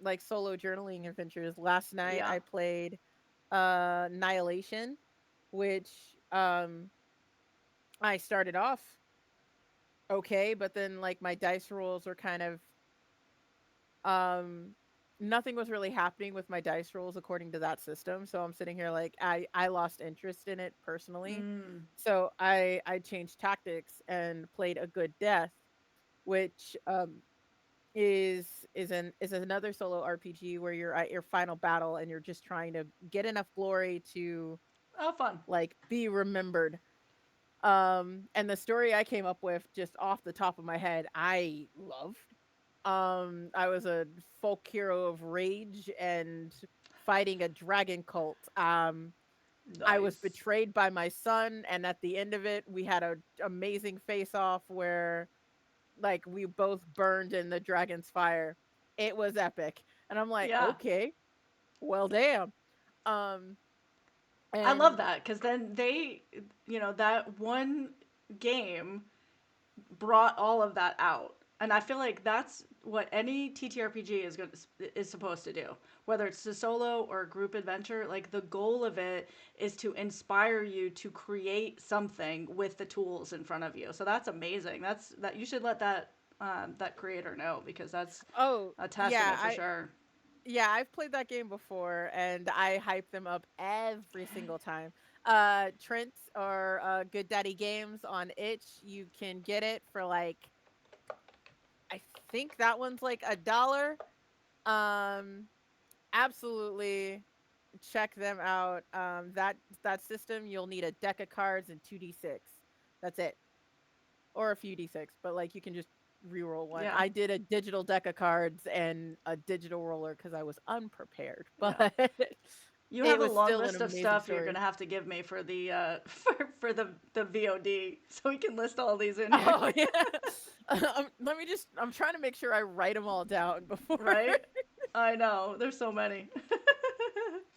like solo journaling adventures. Last night yeah. I played Annihilation, which I started off okay, but then like my dice rolls were kind of um nothing was really happening with my dice rolls according to that system. So I'm sitting here like I lost interest in it personally. Mm. So I changed tactics and played a good death, which is another solo RPG where you're at your final battle and you're just trying to get enough glory to Oh, fun. like be remembered. And the story I came up with just off the top of my head, I loved. I was a folk hero of rage and fighting a dragon cult. I was Nice. betrayed by my son, and at the end of it, we had a amazing face off where like we both burned in the dragon's fire. It was epic. And I'm like, Yeah. okay, well damn. Um I love and that because then that one game brought all of that out. And I feel like that's what any TTRPG is supposed to do. Whether it's a solo or a group adventure, like the goal of it is to inspire you to create something with the tools in front of you. So that's amazing. That you should let that creator know because that's oh, a yeah, testament for I sure. yeah, I've played that game before and I hype them up every single time. Trent or Good Daddy Games on itch, you can get it for like I think that one's like $1. Um Absolutely check them out. That system you'll need a deck of cards and 2d6. That's it. Or a few d6, but like you can just reroll one. Yeah. I did a digital deck of cards and a digital roller cuz I was unprepared, but Yeah. You it have a was long still an list of amazing stuff you're story. gonna have to give me for the for the VOD, so we can list all these in here, Oh yeah. I'm trying to make sure I write them all down before. right? I know there's so many.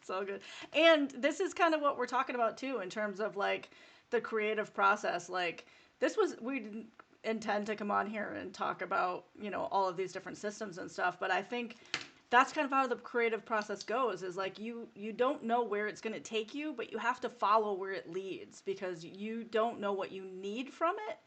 It's all good, and this is kind of what we're talking about too, in terms of like the creative process. Like we didn't intend to come on here and talk about all of these different systems and stuff, but I think that's kind of how the creative process goes is like you don't know where it's going to take you, but you have to follow where it leads because you don't know what you need from it.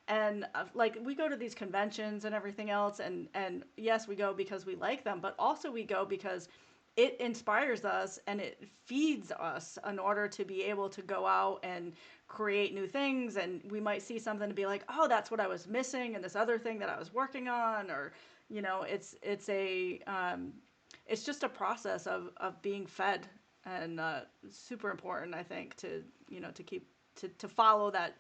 And like we go to these conventions and everything else, and yes, we go because we like them, but also we go because it inspires us and it feeds us in order to be able to go out and create new things. And we might see something to be like, oh, that's what I was missing and this other thing that I was working on. Or it's just a process of being fed. And super important, I think, to to keep to follow that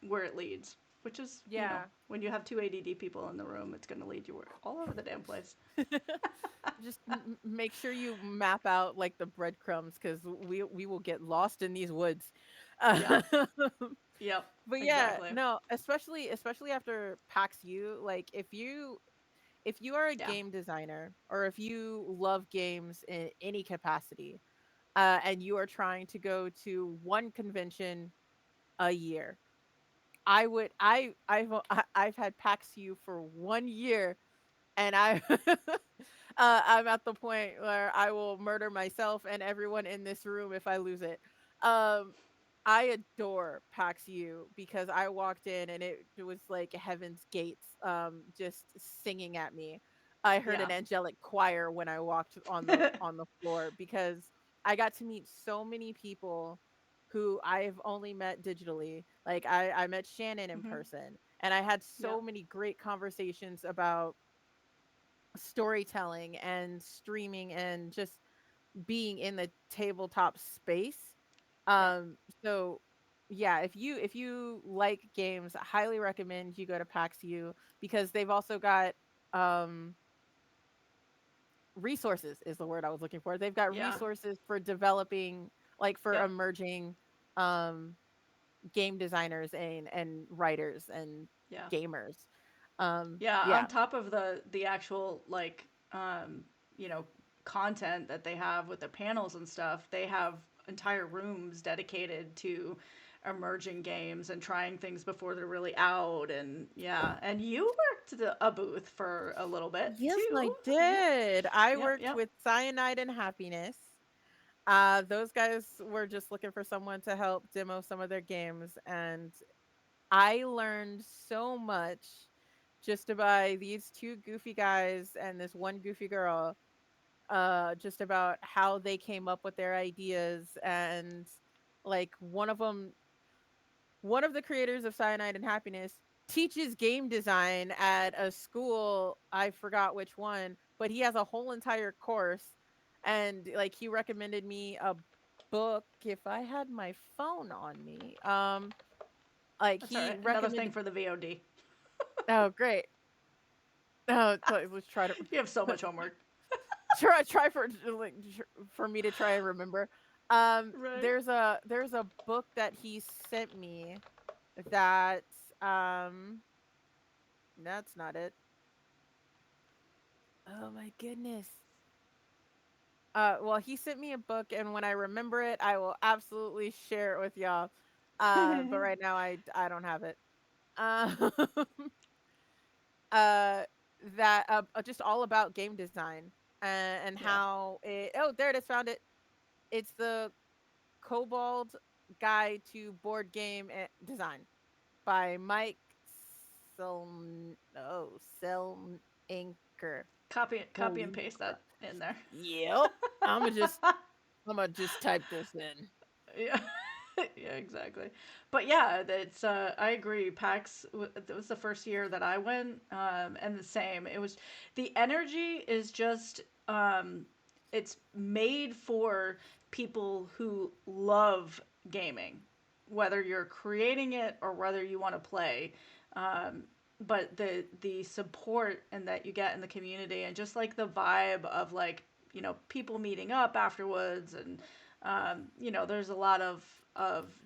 where it leads, which is, Yeah. when you have two ADD people in the room, it's going to lead you all over the damn place. Just make sure you map out like the breadcrumbs because we will get lost in these woods. Yeah. Uh, Yep. but yeah, Exactly. no, especially after PAX U, like if you are a Yeah. game designer or if you love games in any capacity, and you are trying to go to one convention a year, I've had PAX U for 1 year and I'm at the point where I will murder myself and everyone in this room if I lose it. Um, I adore PAX U because I walked in and it was like heaven's gates, just singing at me. I heard Yeah. an angelic choir when I walked on the floor because I got to meet so many people who I've only met digitally. Like I met Shannon in Hmm. person, and I had Yeah. so many great conversations about storytelling and streaming and just being in the tabletop space. Yeah. So yeah, if you like games, I highly recommend you go to PAX U because they've also got um resources is the word I was looking for. They've got Yeah. resources for developing, like for Yep. emerging um game designers and writers and Yeah. gamers. Yeah, on Yeah. top of the actual like you know, content that they have with the panels and stuff, they have entire rooms dedicated to emerging games and trying things before they're really out. And yeah, and you worked a booth for a little bit Yes, I too. Yep. did. I Yep, worked yep. with Cyanide and Happiness. Those guys were just looking for someone to help demo some of their games, and I learned so much just by these two goofy guys and this one goofy girl, just about how they came up with their ideas. And like one of the creators of Cyanide and Happiness teaches game design at a school, I forgot which one, but he has a whole entire course. And like he recommended me a book if I had my phone on me. Like That's all he right. Another thing recommended. for the VOD. Oh, great. Oh, let's try to You have so much homework. try for like for me to try and remember. Right. There's a book that he sent me that um that's not it. Oh my goodness. Well, he sent me a book, and when I remember it, I will absolutely share it with y'all. But right now, I don't have it. Um, uh, that just all about game design and Yeah. how it. Oh, there it is. Found it. It's the Kobold Guide to Board Game Design by Mike Selnanker. Copy and Holy paste crap. that in there. Yep. Imma just Imma just type this in. Yeah. Yeah, exactly. But yeah, it's I agree. It was the first year that I went, and the same. It was the energy is just it's made for people who love gaming, whether you're creating it or whether you want to play. But the support and that you get in the community, and just like the vibe of like, people meeting up afterwards. And there's a lot of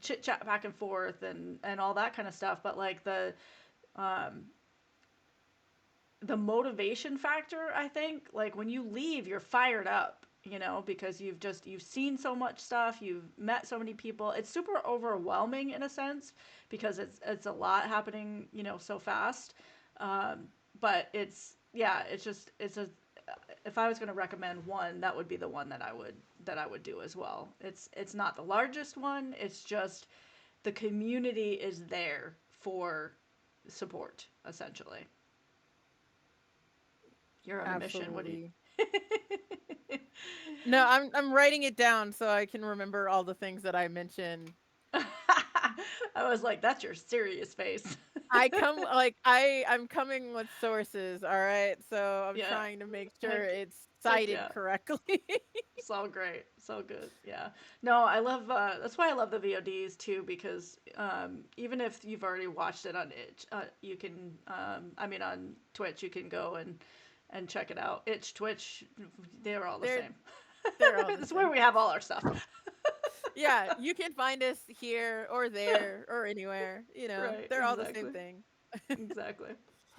chit chat back and forth and all that kind of stuff. But like the motivation factor, I think, like when you leave, you're fired up, because you've seen so much stuff, you've met so many people. It's super overwhelming in a sense because it's a lot happening, so fast. But it's just it's a if I was going to recommend one, that would be the one that I would do as well. It's not the largest one. It's just the community is there for support, essentially. You're on a mission. What do you? Absolutely. No, I'm writing it down so I can remember all the things that I mentioned. I was like, that's your serious face. I'm coming with sources, all right? So I'm Yeah. trying to make sure Heck, it's heck cited yeah. correctly. So great, so good. Yeah. No, I love. That's why I love the VODs too, because even if you've already watched it on Itch, you can. I mean, on Twitch, you can go and check it out. Itch, Twitch, they're all the They're same. they're all the That's where same. we have all our stuff. Yeah, you can find us here or there or anywhere, Right. they're all the same Exactly. thing. Exactly.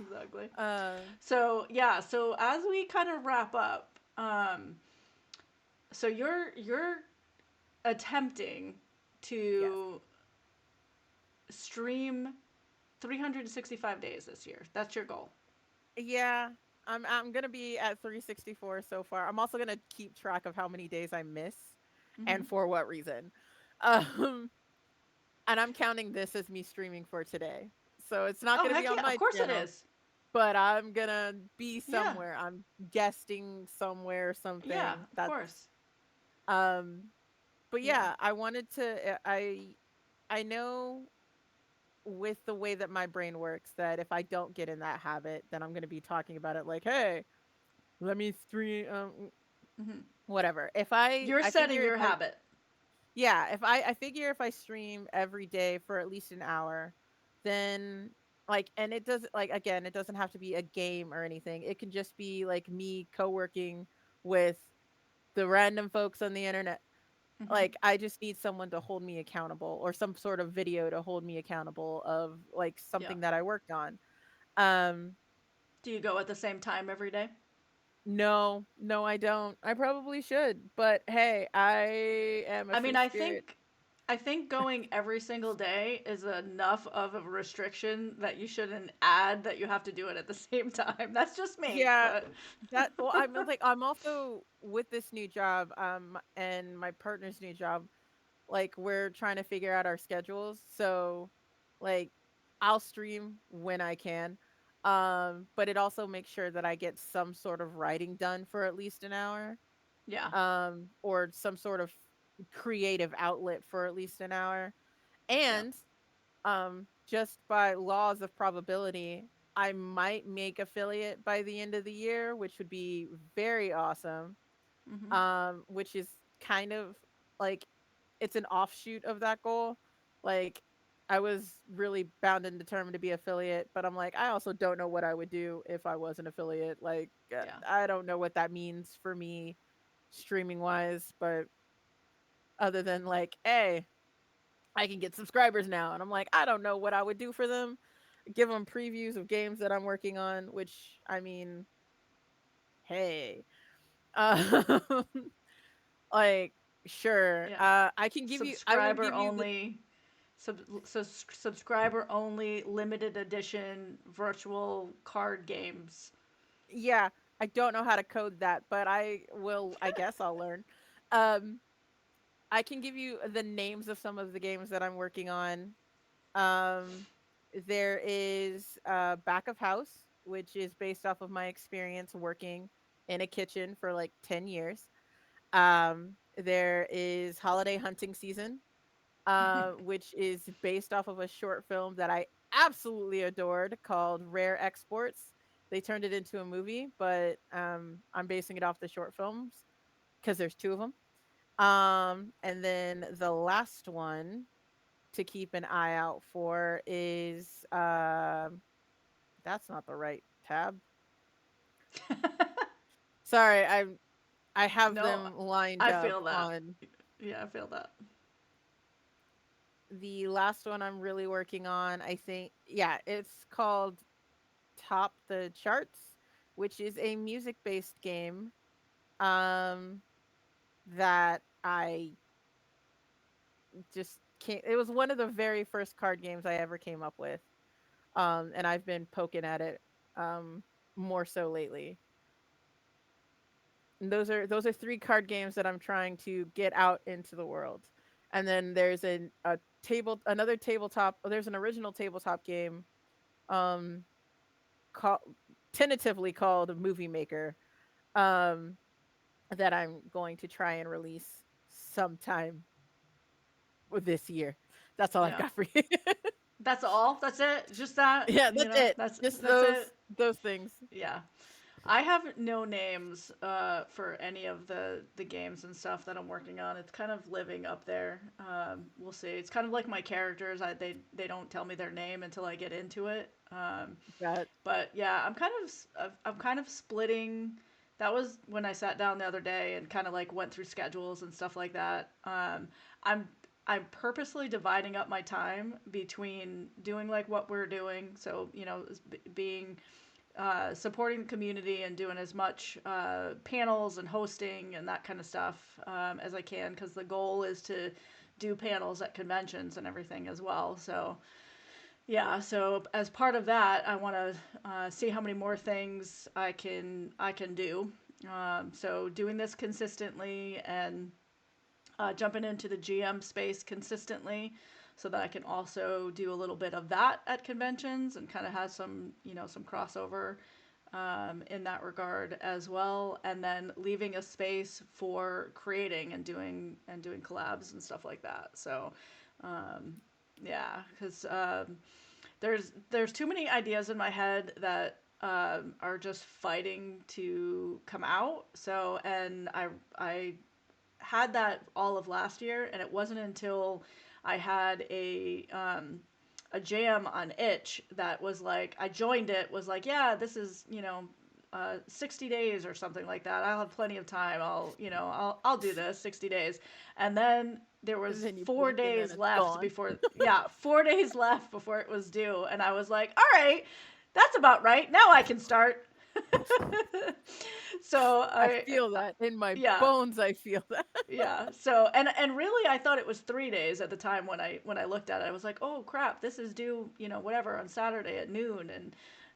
Exactly. Um, So yeah. So as we kind of wrap up, so you're attempting yes. to stream 365 days this year. That's your goal. Yeah, I'm gonna be at 364 so far. I'm also gonna keep track of how many days I miss Mm-hmm. and for what reason. Um, and I'm counting this as me streaming for today. So it's not Oh, gonna be heck on yeah. Of my course it channel, is. but I'm gonna be Yeah. somewhere. I'm guesting somewhere, Yeah, something. of That's course. um but Yeah. yeah, I wanted to I know with the way that my brain works that if I don't get in that habit, then I'm gonna be talking about it like, "Hey, let me stream Hmm. whatever." You're I setting figure if your I habit. yeah, if I figure if I stream every day for at least an hour, then like and it does like again, it doesn't have to be a game or anything. It can just be like me co-working with the random folks on the internet. Hmm. Like I just need someone to hold me accountable or some sort of video to hold me accountable of like Yeah. something that I worked on. Um Do you go at the same time every day? no, no I don't. I probably should, but hey, I am a I mean, free spirit. I think going every single day is enough of a restriction that you shouldn't add that you have to do it at the same time. That's just me, Yeah, but that well, I'm like I'm also with this new job, and my partner's new job, like we're trying to figure out our schedules. So like I'll stream when I can. But it also makes sure that I get some sort of writing done for at least an hour. yeah. Or some sort of creative outlet for at least an hour. Yeah. And just by laws of probability, I might make affiliate by the end of the year, which would be very awesome. Hmm. Which is kind of like it's an offshoot of that goal. Like I was really bound and determined to be affiliate, but I'm like, I also don't know what I would do if I was an affiliate. Like, Yeah. I don't know what that means for me streaming wise, but other than like, hey, I can get subscribers now. And I'm like, I don't know what I would do for them. Give them previews of games that I'm working on, which I mean, hey. Um, like, sure. Yeah. I will give Subscriber you the only subscriber only limited edition virtual card games. yeah, I don't know how to code that, but I guess I'll learn. Um, I can give you the names of some of the games that I'm working on. Um, there is Back of House, which is based off of my experience working in a kitchen for like 10 years. There is Holiday Hunting Season, which is based off of a short film that I absolutely adored called Rare Exports. They turned it into a movie, but I'm basing it off the short films because there's two of them. And then the last one to keep an eye out for is that's not the right tab. Sorry, I have No, them lined I up feel that. on Yeah, I feel that. the last one I'm really working on. I think yeah, it's called Top the Charts, which is a music-based game um that I just can't it was one of the very first card games I ever came up with. And I've been poking at it um more so lately. And those are three card games that I'm trying to get out into the world. And then there's a table another tabletop there's an original tabletop game um called tentatively called Movie Maker um that I'm going to try and release sometime this year. That's all I've Yeah. got for you. That's all. That's it. Just that, Yeah, that's it. Just that's it. those things. Yeah. I have no names for any of the games and stuff that I'm working on. It's kind of living up there. We'll see. It's kind of like my characters. They don't tell me their name until I get into it. That But yeah, I'm kind of splitting. That was when I sat down the other day and kind of like went through schedules and stuff like that. I'm I'm purposely dividing up my time between doing like what we're doing. So being supporting the community and doing as much panels and hosting and that kind of stuff as I can, because the goal is to do panels at conventions and everything as well. So yeah, so as part of that, I want to see how many more things I can do. So doing this consistently and jumping into the GM space consistently, so that I can also do a little bit of that at conventions and kind of have some, some crossover in that regard as well, and then leaving a space for creating and doing collabs and stuff like that. So, yeah, because there's too many ideas in my head that are just fighting to come out. So, and I had that all of last year, and it wasn't until I had a jam on Itch that was like, I joined it, was like, yeah, this is, 60 days or something like that. I'll have plenty of time. I'll do this 60 days. And then there And was then you four blink and then days it's left gone. before, yeah, 4 days left before it was due. And I was like, all right, that's about right. Now I can start. So I feel that in my yeah, bones. I feel that. yeah. So and really, I thought it was 3 days at the time when I looked at it. I was like, oh crap, this is due, whatever, on Saturday at noon,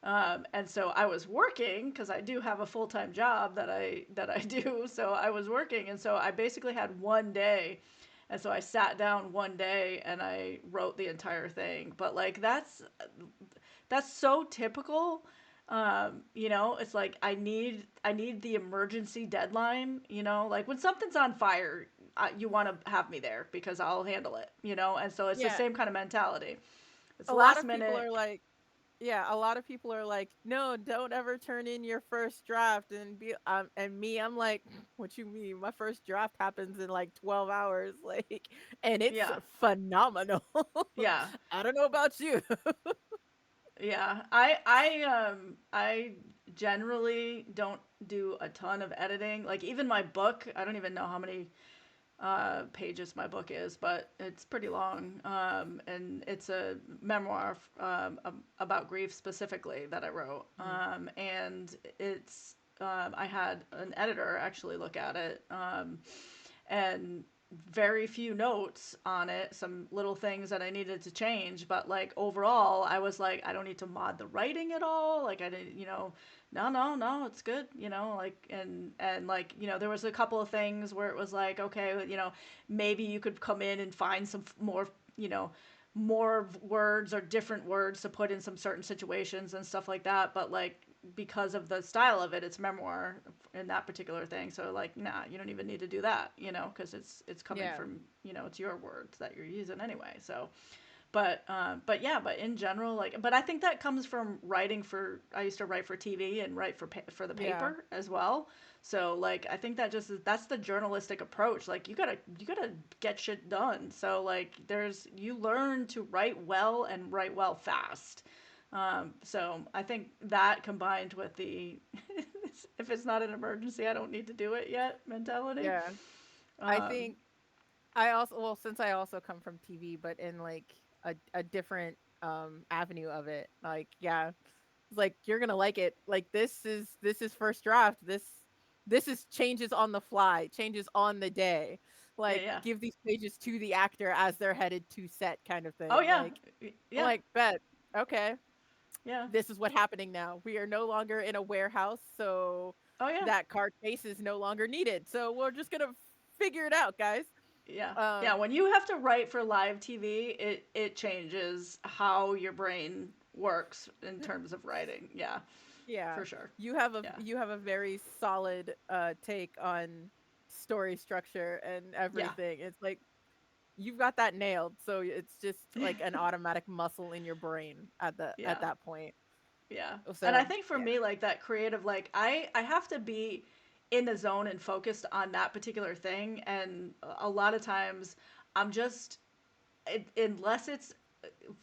and so I was working because I do have a full time job that I do. So I was working, and so I basically had one day, and so I sat down one day and I wrote the entire thing. But like that's so typical. It's like I need the emergency deadline. Like when something's on fire, you want to have me there because I'll handle it. And so it's the Yeah, same kind of mentality. It's a lot last of people minute. are like, yeah, a lot of people are like, no, don't ever turn in your first draft and be and me, I'm like, what you mean? My first draft happens in like 12 hours, like, and it's Yeah, phenomenal. yeah, I don't know about you. yeah. I generally don't do a ton of editing. Like even my book, I don't even know how many pages my book is, but it's pretty long. And it's a memoir about grief specifically that I wrote. Mhm. And I had an editor actually look at it, and very few notes on it, some little things that I needed to change, but like overall, I was like, I don't need to mod the writing at all. Like I didn't, no, no, no, it's good, like and like, there was a couple of things where it was like, okay, maybe you could come in and find some more, more words or different words to put in some certain situations and stuff like that, but like because of the style of it, it's memoir in that particular thing. So like, nah, you don't even need to do that, because it's coming Yeah. from, it's your words that you're using anyway. So, but yeah, but in general, like, but I think that comes from writing for. I used to write for TV and write for the Yeah. paper as well. So like, I think that just is, that's the journalistic approach. Like, you gotta get shit done. So like, you learn to write well and write well fast. So I think that combined with the if it's not an emergency, I don't need to do it yet mentality. Yeah. I Um, think I also, well, since I also come from TV, but in like a different avenue of it. Like, yeah, it's like you're gonna like it. Like this is first draft. This is changes on the fly, changes on the day. yeah, Like yeah. give these pages to the actor as they're headed to set kind of Oh thing. yeah, Like I'm yeah, like, bet, okay, yeah. this is what's happening now. We are no longer in a warehouse, so Oh yeah. that card case is no longer needed. So we're just gonna figure it out, guys. Yeah. Yeah, Um, when you have to write for live TV, it changes how your brain works in terms of writing. Yeah, Yeah. for sure. Yeah. You have a very solid take on story structure and Yeah. everything. It's like you've got that nailed. So it's just like an automatic muscle in your brain at Yeah. that point. Yeah. And I So, think for yeah. me, like that creative, like I have to be in the zone and focused on that particular thing, and a lot of times I'm just unless it's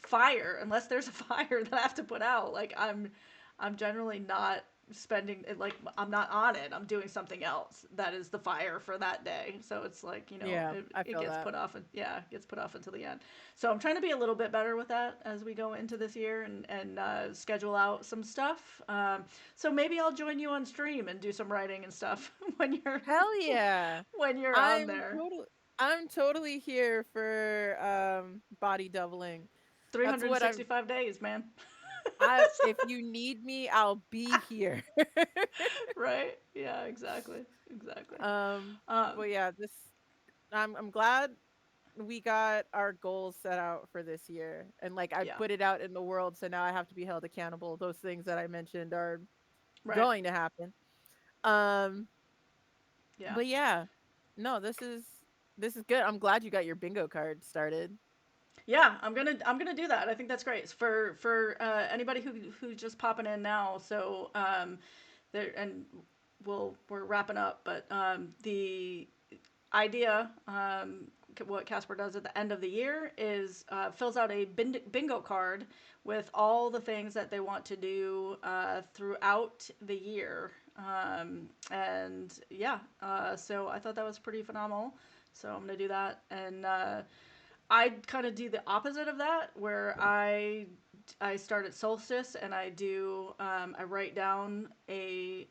fire, unless there's a fire that I have to put out, like I'm generally not spending it, like I'm not on it. I'm doing something else that is the fire for that day. So it's like, Yeah, I it feel gets that. put off, and yeah, it gets put off until the end. So I'm trying to be a little bit better with that as we go into this year, and schedule out some stuff. So maybe I'll join you on stream and do some writing and stuff when you're Hell yeah. when you're on I'm there. totally I'm totally here for body doubling. That's what I'm 365 days, man. I if you need me, I'll be here. Right? Yeah, exactly. Exactly. Um, Um, but yeah, this I'm glad we got our goals set out for this year, and like I Yeah. put it out in the world, so now I have to be held accountable. Those things that I mentioned are Right. going to happen. Um, Yeah. but yeah, no, this is good. I'm glad you got your bingo card started. Yeah, I'm gonna do that. I think that's great for anybody who's just popping in now. So there and we're wrapping up, but the idea, what Casper does at the end of the year is fills out a bingo card with all the things that they want to do throughout the year. And yeah, so I thought that was pretty phenomenal. So I'm gonna do that, and I kind of do the opposite of that, where I start at solstice and I write down a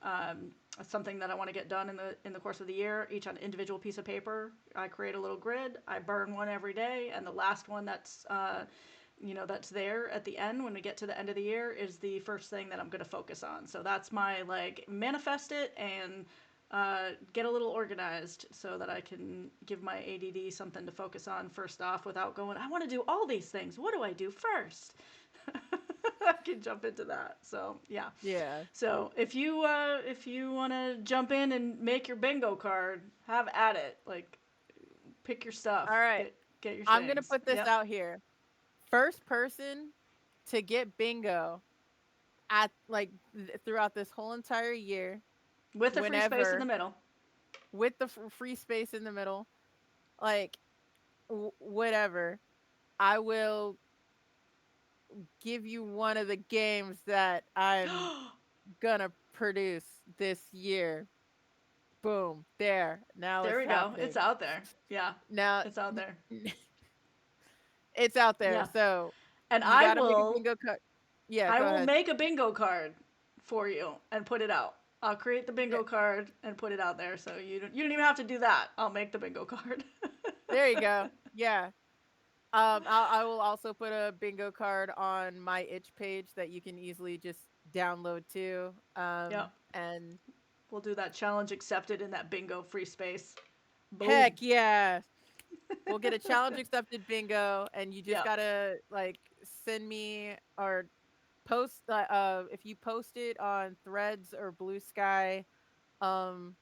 something that I want to get done in the course of the year, each on an individual piece of paper. I create a little grid. I burn one every day, and the last one that's there at the end when we get to the end of the year is the first thing that I'm going to focus on. So that's my like manifest it and get a little organized so that I can give my ADD something to focus on first off without going, I want to do all these things. What do I do first? I can jump into that. So yeah. Yeah. So if you want to jump in and make your bingo card, have at it. Like pick your stuff. All right. Get your I'm gonna things. put this Yep. out here. First person to get bingo at like throughout this whole entire year, With a free space in the whenever, middle. with the free space in the middle, like whatever, I will give you one of the games that I'm gonna produce this year. Boom, there. Now There it's we go. It's happening. out there. Yeah. Now It's out there. it's out there. Yeah. So And you got to make a bingo card. Yeah, I go will ahead. make a bingo card for you and put it out. I'll create the Yeah, bingo card and put it out there, so you don't even have to do that. I'll make the bingo card. there you go. Yeah. I will also put a bingo card on my itch page that you can easily just download too. Yep. And We'll do that challenge accepted in that bingo free space. Boom. heck yeah, we'll get a challenge accepted bingo, and you just Yep. gotta like send me or post if you post it on Threads or Blue Sky, um,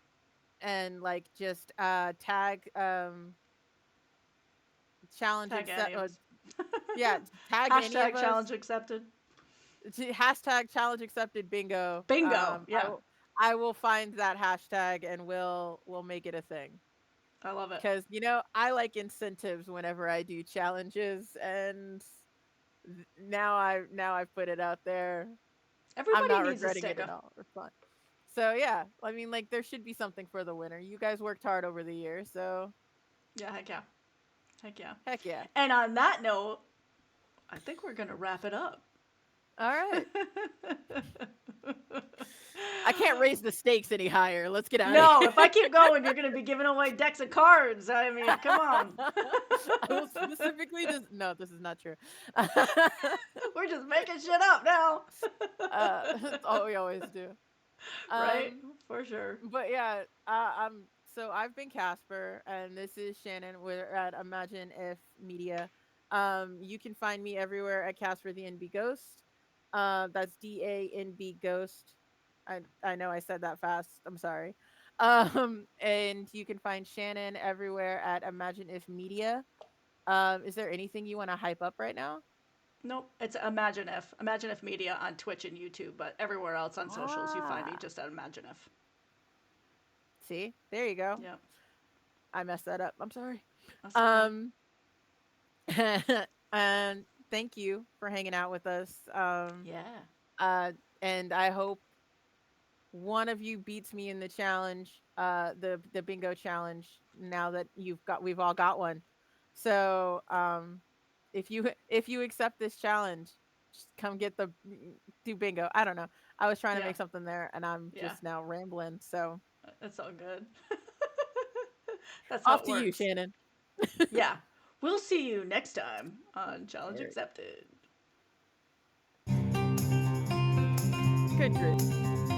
and like just tag challenge Tag any accept of us. yeah, tag any of Hashtag us. challenge accepted. Hashtag challenge accepted bingo. Bingo. Yeah. I will find that hashtag and we'll make it a thing. I love it. Because I like incentives whenever I do challenges, and now I've put it out there. I'm Everybody not needs a regretting it sticker. at all. It's fun. So yeah, I mean, like there should be something for the winner. You guys worked hard over the year, so Yeah, heck yeah. Heck yeah. heck yeah. And on that note, I think we're going to wrap it up. All right. I can't raise the stakes any higher. Let's get out No, of here. if I keep going, you're going to be giving away decks of cards. I mean, come on. I will specifically just no, this is not true. We're just making shit up now. That's all we always do. Right? Um, For sure. but yeah, so I've been Casper, and this is Shannon. We're at Imagine If Media. You can find me everywhere at Casper the NB Ghost. That's DANB Ghost. I know I said that fast. I'm sorry. And you can find Shannon everywhere at Imagine If Media. Is there anything you want to hype up right now? Nope. It's Imagine If Media on Twitch and YouTube, but everywhere else on socials, you find me Ah, just at Imagine If. see, there you go. Yep. I messed that up. I'm sorry. That's okay. Um, and thank you for hanging out with us. Yeah. Uh, and I hope one of you beats me in the challenge, the bingo challenge. Now that we've all got one. So, if you accept this challenge, just come get do bingo. I don't know. I was trying to Yeah. make something there, and I'm Yeah. just now rambling. So, That's all good. That's how off it to you, works. Shannon. Yeah. We'll see you next time on Challenge Alright. Accepted. Good grit.